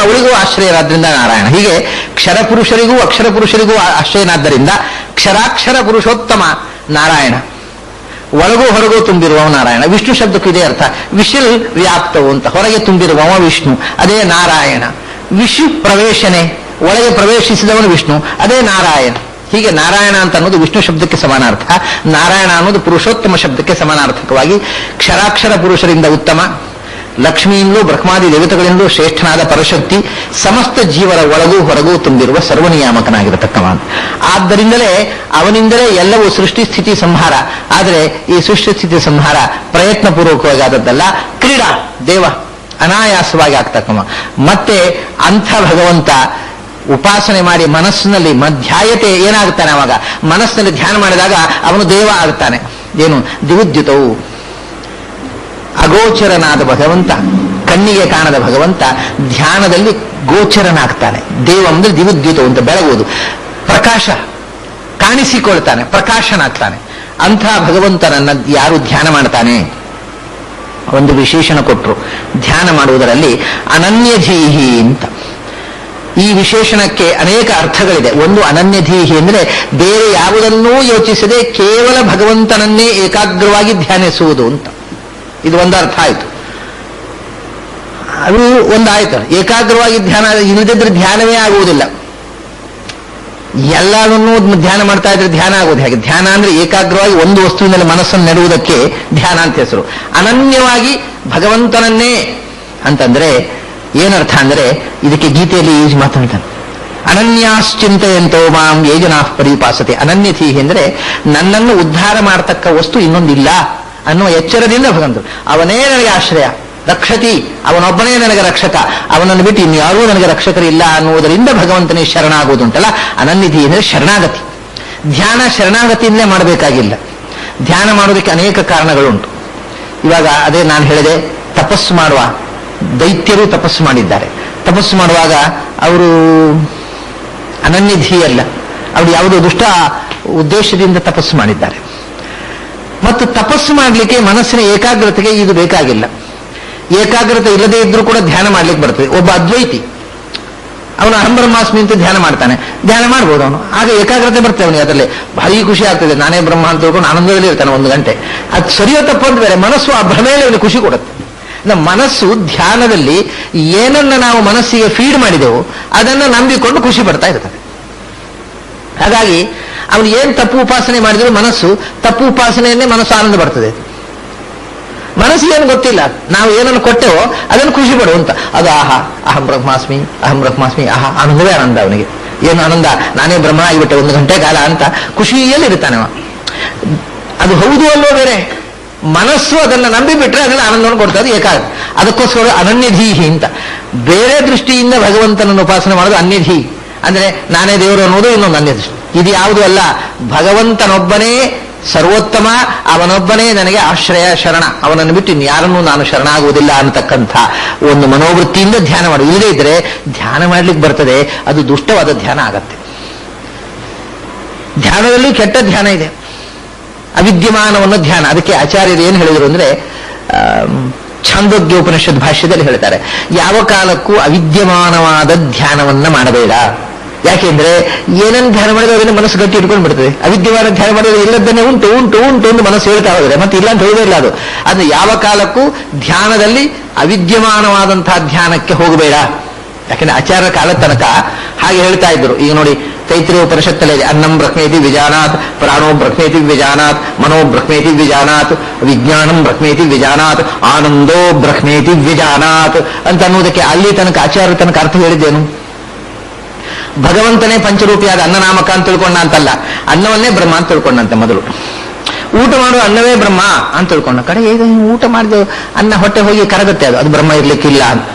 A: ಅವಳಿಗೂ ಆಶ್ರಯರಾದ್ರಿಂದ ನಾರಾಯಣ. ಹೀಗೆ ಕ್ಷರ ಪುರುಷರಿಗೂ ಅಕ್ಷರ ಪುರುಷರಿಗೂ ಆಶ್ರಯನಾದ್ದರಿಂದ ಕ್ಷರಾಕ್ಷರ ಪುರುಷೋತ್ತಮ ನಾರಾಯಣ, ಒಳಗೂ ಹೊರಗೂ ತುಂಬಿರುವವ ನಾರಾಯಣ. ವಿಷ್ಣು ಶಬ್ದಕ್ಕೂ ಇದೇ ಅರ್ಥ, ವಿಶಿಲ್ ವ್ಯಾಪ್ತವು ಅಂತ, ಹೊರಗೆ ತುಂಬಿರುವವ ವಿಷ್ಣು, ಅದೇ ನಾರಾಯಣ. ವಿಷು ಪ್ರವೇಶನೆ, ಒಳಗೆ ಪ್ರವೇಶಿಸಿದವನು ವಿಷ್ಣು, ಅದೇ ನಾರಾಯಣ. ಹೀಗೆ ನಾರಾಯಣ ಅಂತ ಅನ್ನೋದು ವಿಷ್ಣು ಶಬ್ದಕ್ಕೆ ಸಮಾನಾರ್ಥ, ನಾರಾಯಣ ಅನ್ನೋದು ಪುರುಷೋತ್ತಮ ಶಬ್ದಕ್ಕೆ ಸಮಾನಾರ್ಥಕವಾಗಿ ಕ್ಷರಾಕ್ಷರ ಪುರುಷರಿಂದ ಉತ್ತಮ, ಲಕ್ಷ್ಮಿಯಿಂದಲೂ ಬ್ರಹ್ಮಾದಿ ದೇವತೆಗಳಿಂದಲೂ ಶ್ರೇಷ್ಠನಾದ ಪರಶಕ್ತಿ, ಸಮಸ್ತ ಜೀವರ ಒಳಗೂ ಹೊರಗೂ ತುಂಬಿರುವ ಸರ್ವನಿಯಾಮಕನಾಗಿರತಕ್ಕವ. ಆದ್ದರಿಂದಲೇ ಅವನಿಂದಲೇ ಎಲ್ಲವೂ ಸೃಷ್ಟಿ ಸ್ಥಿತಿ ಸಂಹಾರ. ಆದರೆ ಈ ಸೃಷ್ಟಿ ಸ್ಥಿತಿ ಸಂಹಾರ ಪ್ರಯತ್ನಪೂರ್ವಕವಾಗಿ ಆದದ್ದಲ್ಲ, ಕ್ರೀಡಾ ದೇವ ಅನಾಯಾಸವಾಗಿ ಆಗ್ತಕ್ಕವ. ಮತ್ತೆ ಅಂಥ ಭಗವಂತ ಉಪಾಸನೆ ಮಾಡಿ ಮನಸ್ಸಿನಲ್ಲಿ ಮಧ್ಯಾಯತೆ ಏನಾಗ್ತಾನೆ, ಅವಾಗ ಮನಸ್ಸಿನಲ್ಲಿ ಧ್ಯಾನ ಮಾಡಿದಾಗ ಅವನು ದೇವ ಆಗ್ತಾನೆ. ಏನು ದಿವುದ್ಯುತವು, ಅಗೋಚರನಾದ ಭಗವಂತ, ಕಣ್ಣಿಗೆ ಕಾಣದ ಭಗವಂತ ಧ್ಯಾನದಲ್ಲಿ ಗೋಚರನಾಗ್ತಾನೆ. ದೇವ ಅಂದ್ರೆ ದಿವುದ್ಯುತ ಅಂತ, ಬೆಳಗುವುದು, ಪ್ರಕಾಶ, ಕಾಣಿಸಿಕೊಳ್ತಾನೆ, ಪ್ರಕಾಶನಾಗ್ತಾನೆ. ಅಂಥ ಭಗವಂತನನ್ನ ಯಾರು ಧ್ಯಾನ ಮಾಡ್ತಾನೆ, ಒಂದು ವಿಶೇಷಣ ಕೊಟ್ಟರು ಧ್ಯಾನ ಮಾಡುವುದರಲ್ಲಿ, ಅನನ್ಯಧೀಹಿ ಅಂತ. ಈ ವಿಶೇಷಣಕ್ಕೆ ಅನೇಕ ಅರ್ಥಗಳಿದೆ. ಒಂದು ಅನನ್ಯಧೀಹಿ ಅಂದ್ರೆ ಬೇರೆ ಯಾವುದನ್ನೂ ಯೋಚಿಸದೆ ಕೇವಲ ಭಗವಂತನನ್ನೇ ಏಕಾಗ್ರವಾಗಿ ಧ್ಯಾನಿಸುವುದು ಅಂತ. ಇದು ಒಂದು ಅರ್ಥ ಆಯ್ತು. ಅದು ಒಂದಾಯ್ತು. ಏಕಾಗ್ರವಾಗಿ ಧ್ಯಾನ ಇಲ್ಲದಿದ್ರೆ ಧ್ಯಾನವೇ ಆಗುವುದಿಲ್ಲ. ಎಲ್ಲವನ್ನೂ ಧ್ಯಾನ ಮಾಡ್ತಾ ಇದ್ರೆ ಧ್ಯಾನ ಆಗೋದು ಹೇಗೆ? ಧ್ಯಾನ ಅಂದ್ರೆ ಏಕಾಗ್ರವಾಗಿ ಒಂದು ವಸ್ತುವಿನಲ್ಲಿ ಮನಸ್ಸನ್ನು ನೆಡುವುದಕ್ಕೆ ಧ್ಯಾನ ಅಂತ ಹೆಸರು. ಅನನ್ಯವಾಗಿ ಭಗವಂತನನ್ನೇ ಅಂತಂದ್ರೆ ಏನರ್ಥ ಅಂದ್ರೆ, ಇದಕ್ಕೆ ಗೀತೆಯಲ್ಲಿ ಯೂಸ್ ಮಾತಾಡ್ತಾನೆ, ಅನನ್ಯಾಶ್ಚಿಂತೆಯಂತೋ ಮಾಂ ಯೇ ಜನಾಃ ಪರಿಪಾಸತೆ. ಅನನ್ಯಧೀಹಿ ಅಂದ್ರೆ ನನ್ನನ್ನು ಉದ್ಧಾರ ಮಾಡತಕ್ಕ ವಸ್ತು ಇನ್ನೊಂದಿಲ್ಲ ಅನ್ನುವ ಎಚ್ಚರದಿಂದ ಭಗವಂತನು, ಅವನೇ ನನಗೆ ಆಶ್ರಯ, ರಕ್ಷತಿ, ಅವನೊಬ್ಬನೇ ನನಗೆ ರಕ್ಷಕ, ಅವನನ್ನು ಬಿಟ್ಟು ಇನ್ಯಾರೂ ನನಗೆ ರಕ್ಷಕರಿಲ್ಲ ಅನ್ನುವುದರಿಂದ ಭಗವಂತನೇ ಶರಣಾಗುವುದುಂಟಲ್ಲ, ಅನನ್ಯಧೀಹಿ ಅಂದ್ರೆ ಶರಣಾಗತಿ. ಧ್ಯಾನ ಶರಣಾಗತಿಯಿಂದಲೇ ಮಾಡಬೇಕಾಗಿಲ್ಲ. ಧ್ಯಾನ ಮಾಡೋದಕ್ಕೆ ಅನೇಕ ಕಾರಣಗಳುಂಟು. ಇವಾಗ ಅದೇ ನಾನು ಹೇಳಿದೆ, ತಪಸ್ಸು ಮಾಡುವ ದೈತ್ಯರು ತಪಸ್ಸು ಮಾಡಿದ್ದಾರೆ. ತಪಸ್ಸು ಮಾಡುವಾಗ ಅವರು ಅನನ್ಯಧೀಯಲ್ಲ, ಅವರು ಯಾವುದೋ ದುಷ್ಟ ಉದ್ದೇಶದಿಂದ ತಪಸ್ಸು ಮಾಡಿದ್ದಾರೆ. ಮತ್ತು ತಪಸ್ಸು ಮಾಡಲಿಕ್ಕೆ ಮನಸ್ಸಿನ ಏಕಾಗ್ರತೆಗೆ ಇದು ಬೇಕಾಗಿಲ್ಲ. ಏಕಾಗ್ರತೆ ಇಲ್ಲದೆ ಇದ್ರೂ ಕೂಡ ಧ್ಯಾನ ಮಾಡ್ಲಿಕ್ಕೆ ಬರ್ತದೆ. ಒಬ್ಬ ಅದ್ವೈತಿ ಅವನು ಅಹಂ ಬ್ರಹ್ಮಾಸ್ಮಿ ಅಂತ ಧ್ಯಾನ ಮಾಡ್ತಾನೆ, ಧ್ಯಾನ ಮಾಡ್ಬೋದು ಅವನು, ಆಗ ಏಕಾಗ್ರತೆ ಬರ್ತದೆ ಅವನಿಗೆ. ಅದರಲ್ಲಿ ಭಾರಿ ಖುಷಿ ಆಗ್ತದೆ, ನಾನೇ ಬ್ರಹ್ಮ ಅಂತ ತಿಳ್ಕೊಂಡು ಆನಂದದಲ್ಲಿ ಇರ್ತಾನೆ 1 ಗಂಟೆ. ಅದು ಸರಿಯೋ ತಪ್ಪು ಅಂತ ಬೇರೆ, ಮನಸ್ಸು ಆ ಭ್ರಮೆಯಲ್ಲಿ ಅವನಿಗೆ ಖುಷಿ ಕೊಡುತ್ತೆ. ನಮ್ಮ ಮನಸ್ಸು ಧ್ಯಾನದಲ್ಲಿ ಏನನ್ನ ನಾವು ಮನಸ್ಸಿಗೆ ಫೀಡ್ ಮಾಡಿದೆವು ಅದನ್ನು ನಂಬಿಕೊಂಡು ಖುಷಿ ಪಡ್ತಾ ಇರ್ತದೆ. ಹಾಗಾಗಿ ಅವನು ಏನ್ ತಪ್ಪು ಉಪಾಸನೆ ಮಾಡಿದ್ರು ಮನಸ್ಸು ತಪ್ಪು ಉಪಾಸನೆಯನ್ನೇ ಮನಸ್ಸು ಆನಂದ ಬರ್ತದೆ. ಮನಸ್ಸಿಗೆ ಏನು ಗೊತ್ತಿಲ್ಲ, ನಾವು ಏನನ್ನು ಕೊಟ್ಟೆವೋ ಅದನ್ನು ಖುಷಿ ಪಡುವಂತ. ಅದು ಆಹಾ ಅಹಂ ಬ್ರಹ್ಮಾಸ್ಮಿ ಅಹಂ ಬ್ರಹ್ಮಾಸ್ಮಿ, ಆಹಾ ಆನಂದವೇ ಆನಂದ. ಅವನಿಗೆ ಏನು ಆನಂದ, ನಾನೇ ಬ್ರಹ್ಮ ಆಗಿಬಿಟ್ಟೆ 1 ಗಂಟೆ ಕಾಲ ಅಂತ ಖುಷಿಯಲ್ಲಿ ಇರ್ತಾನೆ. ಅದು ಹೌದು ಅಲ್ಲೋ ಬೇರೆ, ಮನಸ್ಸು ಅದನ್ನು ನಂಬಿಬಿಟ್ರೆ ಅದನ್ನು ಆನಂದವನ್ನು ಕೊಡ್ತದೆ ಏಕಾಗ್ರ. ಅದಕ್ಕೋಸ್ಕರ ಅನನ್ಯಧೀಹಿ ಅಂತ. ಬೇರೆ ದೃಷ್ಟಿಯಿಂದ ಭಗವಂತನನ್ನು ಉಪಾಸನೆ ಮಾಡೋದು ಅನ್ಯಧೀ, ಅಂದ್ರೆ ನಾನೇ ದೇವರು ಅನ್ನೋದು ಇನ್ನೊಂದು ಅನ್ಯ ದೃಷ್ಟಿ. ಇದು ಯಾವುದೂ ಅಲ್ಲ, ಭಗವಂತನೊಬ್ಬನೇ ಸರ್ವೋತ್ತಮ, ಅವನೊಬ್ಬನೇ ನನಗೆ ಆಶ್ರಯ ಶರಣ, ಅವನನ್ನು ಬಿಟ್ಟು ಇನ್ಯಾರನ್ನೂ ನಾನು ಶರಣಾಗುವುದಿಲ್ಲ ಅನ್ನತಕ್ಕಂಥ ಒಂದು ಮನೋವೃತ್ತಿಯಿಂದ ಧ್ಯಾನ ಮಾಡು. ಇಲ್ಲದೇ ಇದ್ರೆ ಧ್ಯಾನ ಮಾಡ್ಲಿಕ್ಕೆ ಬರ್ತದೆ, ಅದು ದುಷ್ಟವಾದ ಧ್ಯಾನ ಆಗತ್ತೆ. ಧ್ಯಾನದಲ್ಲಿ ಕೆಟ್ಟ ಧ್ಯಾನ ಇದೆ, ಅವಿದ್ಯಮಾನವನ್ನು ಧ್ಯಾನ. ಅದಕ್ಕೆ ಆಚಾರ್ಯರು ಏನು ಹೇಳಿದರು ಅಂದ್ರೆ, ಛಾಂದೋಗ್ಯ ಉಪನಿಷತ್ ಭಾಷ್ಯದಲ್ಲಿ ಹೇಳ್ತಾರೆ, ಯಾವ ಕಾಲಕ್ಕೂ ಅವಿದ್ಯಮಾನವಾದ ಧ್ಯಾನವನ್ನ ಮಾಡಬೇಡ. ಯಾಕೆಂದ್ರೆ ಏನನ್ನು ಧ್ಯಾನ ಮಾಡಿದ್ರೆ ಅದನ್ನ ಮನಸ್ಸು ಗಟ್ಟಿ ಇಟ್ಕೊಂಡು ಬಿಡ್ತದೆ. ಅವಿದ್ಯಮಾನ ಧ್ಯಾನ ಮಾಡಿದ್ರೆ ಇಲ್ಲದನ್ನೇ ಉಂಟು ಉಂಟು ಉಂಟು ಎಂದು ಮನಸ್ಸು ಹೇಳ್ತಾ ಹೋದ್ರೆ ಮತ್ತೆ ಇಲ್ಲ ಅಂತ ಹೇಳೋದೇ ಇಲ್ಲ ಅದು. ಅದು ಯಾವ ಕಾಲಕ್ಕೂ ಧ್ಯಾನದಲ್ಲಿ ಅವಿದ್ಯಮಾನವಾದಂತಹ ಧ್ಯಾನಕ್ಕೆ ಹೋಗಬೇಡ. ಯಾಕೆಂದ್ರೆ ಆಚಾರ್ಯ ಕಾಲದ ತನಕ ಹಾಗೆ ಹೇಳ್ತಾ ಇದ್ರು. ಈಗ ನೋಡಿ, ತೈತ್ರಿಯ ಉಪನಿಷತ್ತಲ್ಲಿ ಅನ್ನಂ ಬ್ರಹ್ಮೇತಿ ವಿಜಾನಾತ್, ಪ್ರಾಣೋ ಬ್ರಹ್ಮೇತಿ ವಿಜಾನಾತ್, ಮನೋ ಬ್ರಹ್ಮೇತಿ ವಿಜಾನಾತ್, ವಿಜ್ಞಾನಂ ಬ್ರಹ್ಮೇತಿ ವಿಜಾನಾತ್, ಆನಂದೋ ಬ್ರಹ್ಮೇತಿ ವಿಜಾನಾತ್ ಅಂತ ಅನ್ನೋದಕ್ಕೆ ಅಲ್ಲಿ ತನಕ ಆಚಾರ್ಯ ತನಕ ಅರ್ಥ ಹೇಳಿದ್ದೇನು? ಭಗವಂತನೇ ಪಂಚರೂಪಿಯಾದ ಅನ್ನನಾಮಕ ಅಂತ ತಿಳ್ಕೊಂಡ ಅಂತಲ್ಲ, ಅನ್ನವನ್ನೇ ಬ್ರಹ್ಮ ಅಂತ ತಿಳ್ಕೊಂಡಂತೆ. ಮೊದಲು ಊಟ ಮಾಡುವ ಅನ್ನವೇ ಬ್ರಹ್ಮ ಅಂತ ತಿಳ್ಕೊಂಡ. ಕಡೆಗೆ ಈಗ ಊಟ ಮಾಡಿದ ಅನ್ನ ಹೊಟ್ಟೆ ಹೋಗಿ ಕರಗುತ್ತೆ, ಅದು ಬ್ರಹ್ಮ ಇರ್ಲಿಕ್ಕಿಲ್ಲ ಅಂತ.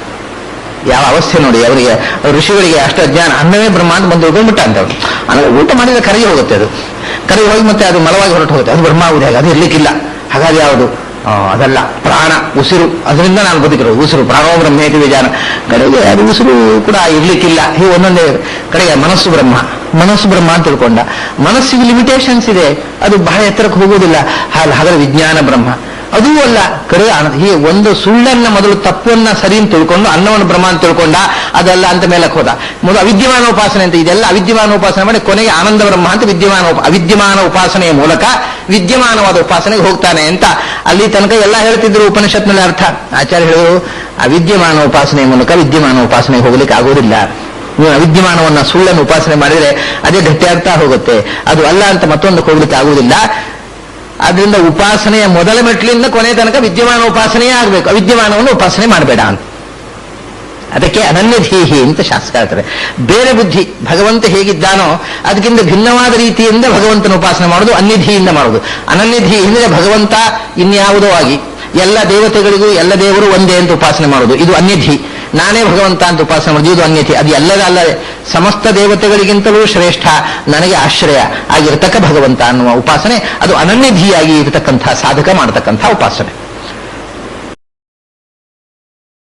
A: ಯಾವ ಅವಸ್ಥೆ ನೋಡಿ ಅವರಿಗೆ, ಋಷಿಗಳಿಗೆ ಅಷ್ಟು ಅಜ್ಞಾನ. ಅನ್ನವೇ ಬ್ರಹ್ಮ ಅಂತ ಬಂದು ಹೋಗ್ಬಿಟ್ಟ ಅಂತ. ಅಂದ್ರೆ ಊಟ ಮಾಡಿದ್ರೆ ಕರಗಿ ಹೋಗುತ್ತೆ, ಅದು ಕರಗಿ ಹೋಗಿ ಮತ್ತೆ ಅದು ಮಲವಾಗಿ ಹೊರಟು ಹೋಗುತ್ತೆ, ಅದು ಬ್ರಹ್ಮ ಆಗುವುದು ಹೇಗೆ? ಅದು ಇರ್ಲಿಕ್ಕಿಲ್ಲ. ಹಾಗಾಗಿ ಯಾವುದು ಅದಲ್ಲ, ಪ್ರಾಣ ಉಸಿರು, ಅದರಿಂದ ನಾನು ಬದುಕಿರೋದು. ಉಸಿರು ಪ್ರಾಣೋ ಬ್ರಹ್ಮೇತಿ ವಿಜಾನ, ಕಡೆಗೆ ಅದು ಉಸಿರು ಕೂಡ ಇರ್ಲಿಕ್ಕಿಲ್ಲ. ಹೀಗೆ ಒಂದೊಂದೇ ಕಡೆಗೆ ಮನಸ್ಸು ಬ್ರಹ್ಮ, ಮನಸ್ಸು ಬ್ರಹ್ಮ ಅಂತ ತಿಳ್ಕೊಂಡ. ಮನಸ್ಸಿಗೆ ಲಿಮಿಟೇಷನ್ಸ್ ಇದೆ, ಅದು ಬಹಳ ಎತ್ತರಕ್ಕೆ ಹೋಗುವುದಿಲ್ಲ. ಹಾಗಾದ್ರೆ ವಿಜ್ಞಾನ ಬ್ರಹ್ಮ ಅದೂ ಅಲ್ಲ, ಕರೆ ಹೀಗೆ ಒಂದು ಸುಳ್ಳನ್ನ ಮೊದಲು ತಪ್ಪನ್ನ ಸರಿ ಅಂತ ತಿಳ್ಕೊಂಡು ಅನ್ನವನ್ನು ಬ್ರಹ್ಮ ಅಂತ ತಿಳ್ಕೊಂಡ, ಅದಲ್ಲ ಅಂತ ಮೇಲಕ್ಕೆ ಹೋದ. ಮೊದಲು ಅವಿದ್ಯಮಾನ ಉಪಾಸನೆ ಅಂತ, ಇದೆಲ್ಲ ಅವಿದ್ಯಮಾನ ಉಪಾಸನೆ ಮಾಡಿ ಕೊನೆಗೆ ಆನಂದ ಬ್ರಹ್ಮ ಅಂತ ಅವಿದ್ಯಮಾನ ಉಪಾಸನೆಯ ಮೂಲಕ ವಿದ್ಯಮಾನವಾದ ಉಪಾಸನೆಗೆ ಹೋಗ್ತಾನೆ ಅಂತ ಅಲ್ಲಿ ತನಕ ಎಲ್ಲ ಹೇಳ್ತಿದ್ರು ಉಪನಿಷತ್ನಲ್ಲಿ ಅರ್ಥ. ಆಚಾರ್ಯ ಹೇಳಿದ್ರು, ಅವಿದ್ಯಮಾನ ಉಪಾಸನೆಯ ಮೂಲಕ ವಿದ್ಯಮಾನ ಉಪಾಸನೆಗೆ ಹೋಗ್ಲಿಕ್ಕೆ ಆಗೋದಿಲ್ಲ. ನೀವು ಅವಿದ್ಯಮಾನವನ್ನ ಸುಳ್ಳನ್ನು ಉಪಾಸನೆ ಮಾಡಿದ್ರೆ ಅದೇ ಗಟ್ಟಿಯಾಗ್ತಾ ಹೋಗುತ್ತೆ, ಅದು ಅಲ್ಲ ಅಂತ ಮತ್ತೊಂದಕ್ಕೆ ಹೋಗ್ಲಿಕ್ಕೆ ಆಗುವುದಿಲ್ಲ. ಆದ್ರಿಂದ ಉಪಾಸನೆಯ ಮೊದಲ ಮೆಟ್ಲಿಂದ ಕೊನೆ ತನಕ ವಿದ್ಯಮಾನ ಉಪಾಸನೆಯೇ ಆಗಬೇಕು, ಅವಿದ್ಯಮಾನವನ್ನು ಉಪಾಸನೆ ಮಾಡಬೇಡ ಅಂತ. ಅದಕ್ಕೆ ಅನನ್ಯಧೀಹಿ ಅಂತ ಶಾಸ್ತ್ರ ಹೇಳ್ತಾರೆ. ಬೇರೆ ಬುದ್ಧಿ, ಭಗವಂತ ಹೇಗಿದ್ದಾನೋ ಅದಕ್ಕಿಂತ ಭಿನ್ನವಾದ ರೀತಿಯಿಂದ ಭಗವಂತನ ಉಪಾಸನೆ ಮಾಡೋದು ಅನ್ಯಧಿಯಿಂದ ಮಾಡೋದು. ಅನನ್ಯಧಿ ಅಂದರೆ ಭಗವಂತ ಇನ್ಯಾವುದೋ ಆಗಿ ಎಲ್ಲ ದೇವತೆಗಳಿಗೂ ಎಲ್ಲ ದೇವರು ಒಂದೇ ಅಂತ ಉಪಾಸನೆ ಮಾಡೋದು, ಇದು ಅನ್ಯಧಿ. ನಾನೇ ಭಗವಂತ ಅಂತ ಉಪಾಸನೆ ಮಾಡೋದು, ಇದು ಅನ್ಯಧಿ. ಅದು ಎಲ್ಲದಲ್ಲದೆ ಸಮಸ್ತ ದೇವತೆಗಳಿಗಿಂತಲೂ ಶ್ರೇಷ್ಠ, ನನಗೆ ಆಶ್ರಯ ಆಗಿರತಕ್ಕ ಭಗವಂತ ಅನ್ನುವ ಉಪಾಸನೆ, ಅದು ಅನನ್ಯಧಿಯಾಗಿ ಇರತಕ್ಕಂಥ ಸಾಧಕ ಮಾಡತಕ್ಕಂಥ ಉಪಾಸನೆ.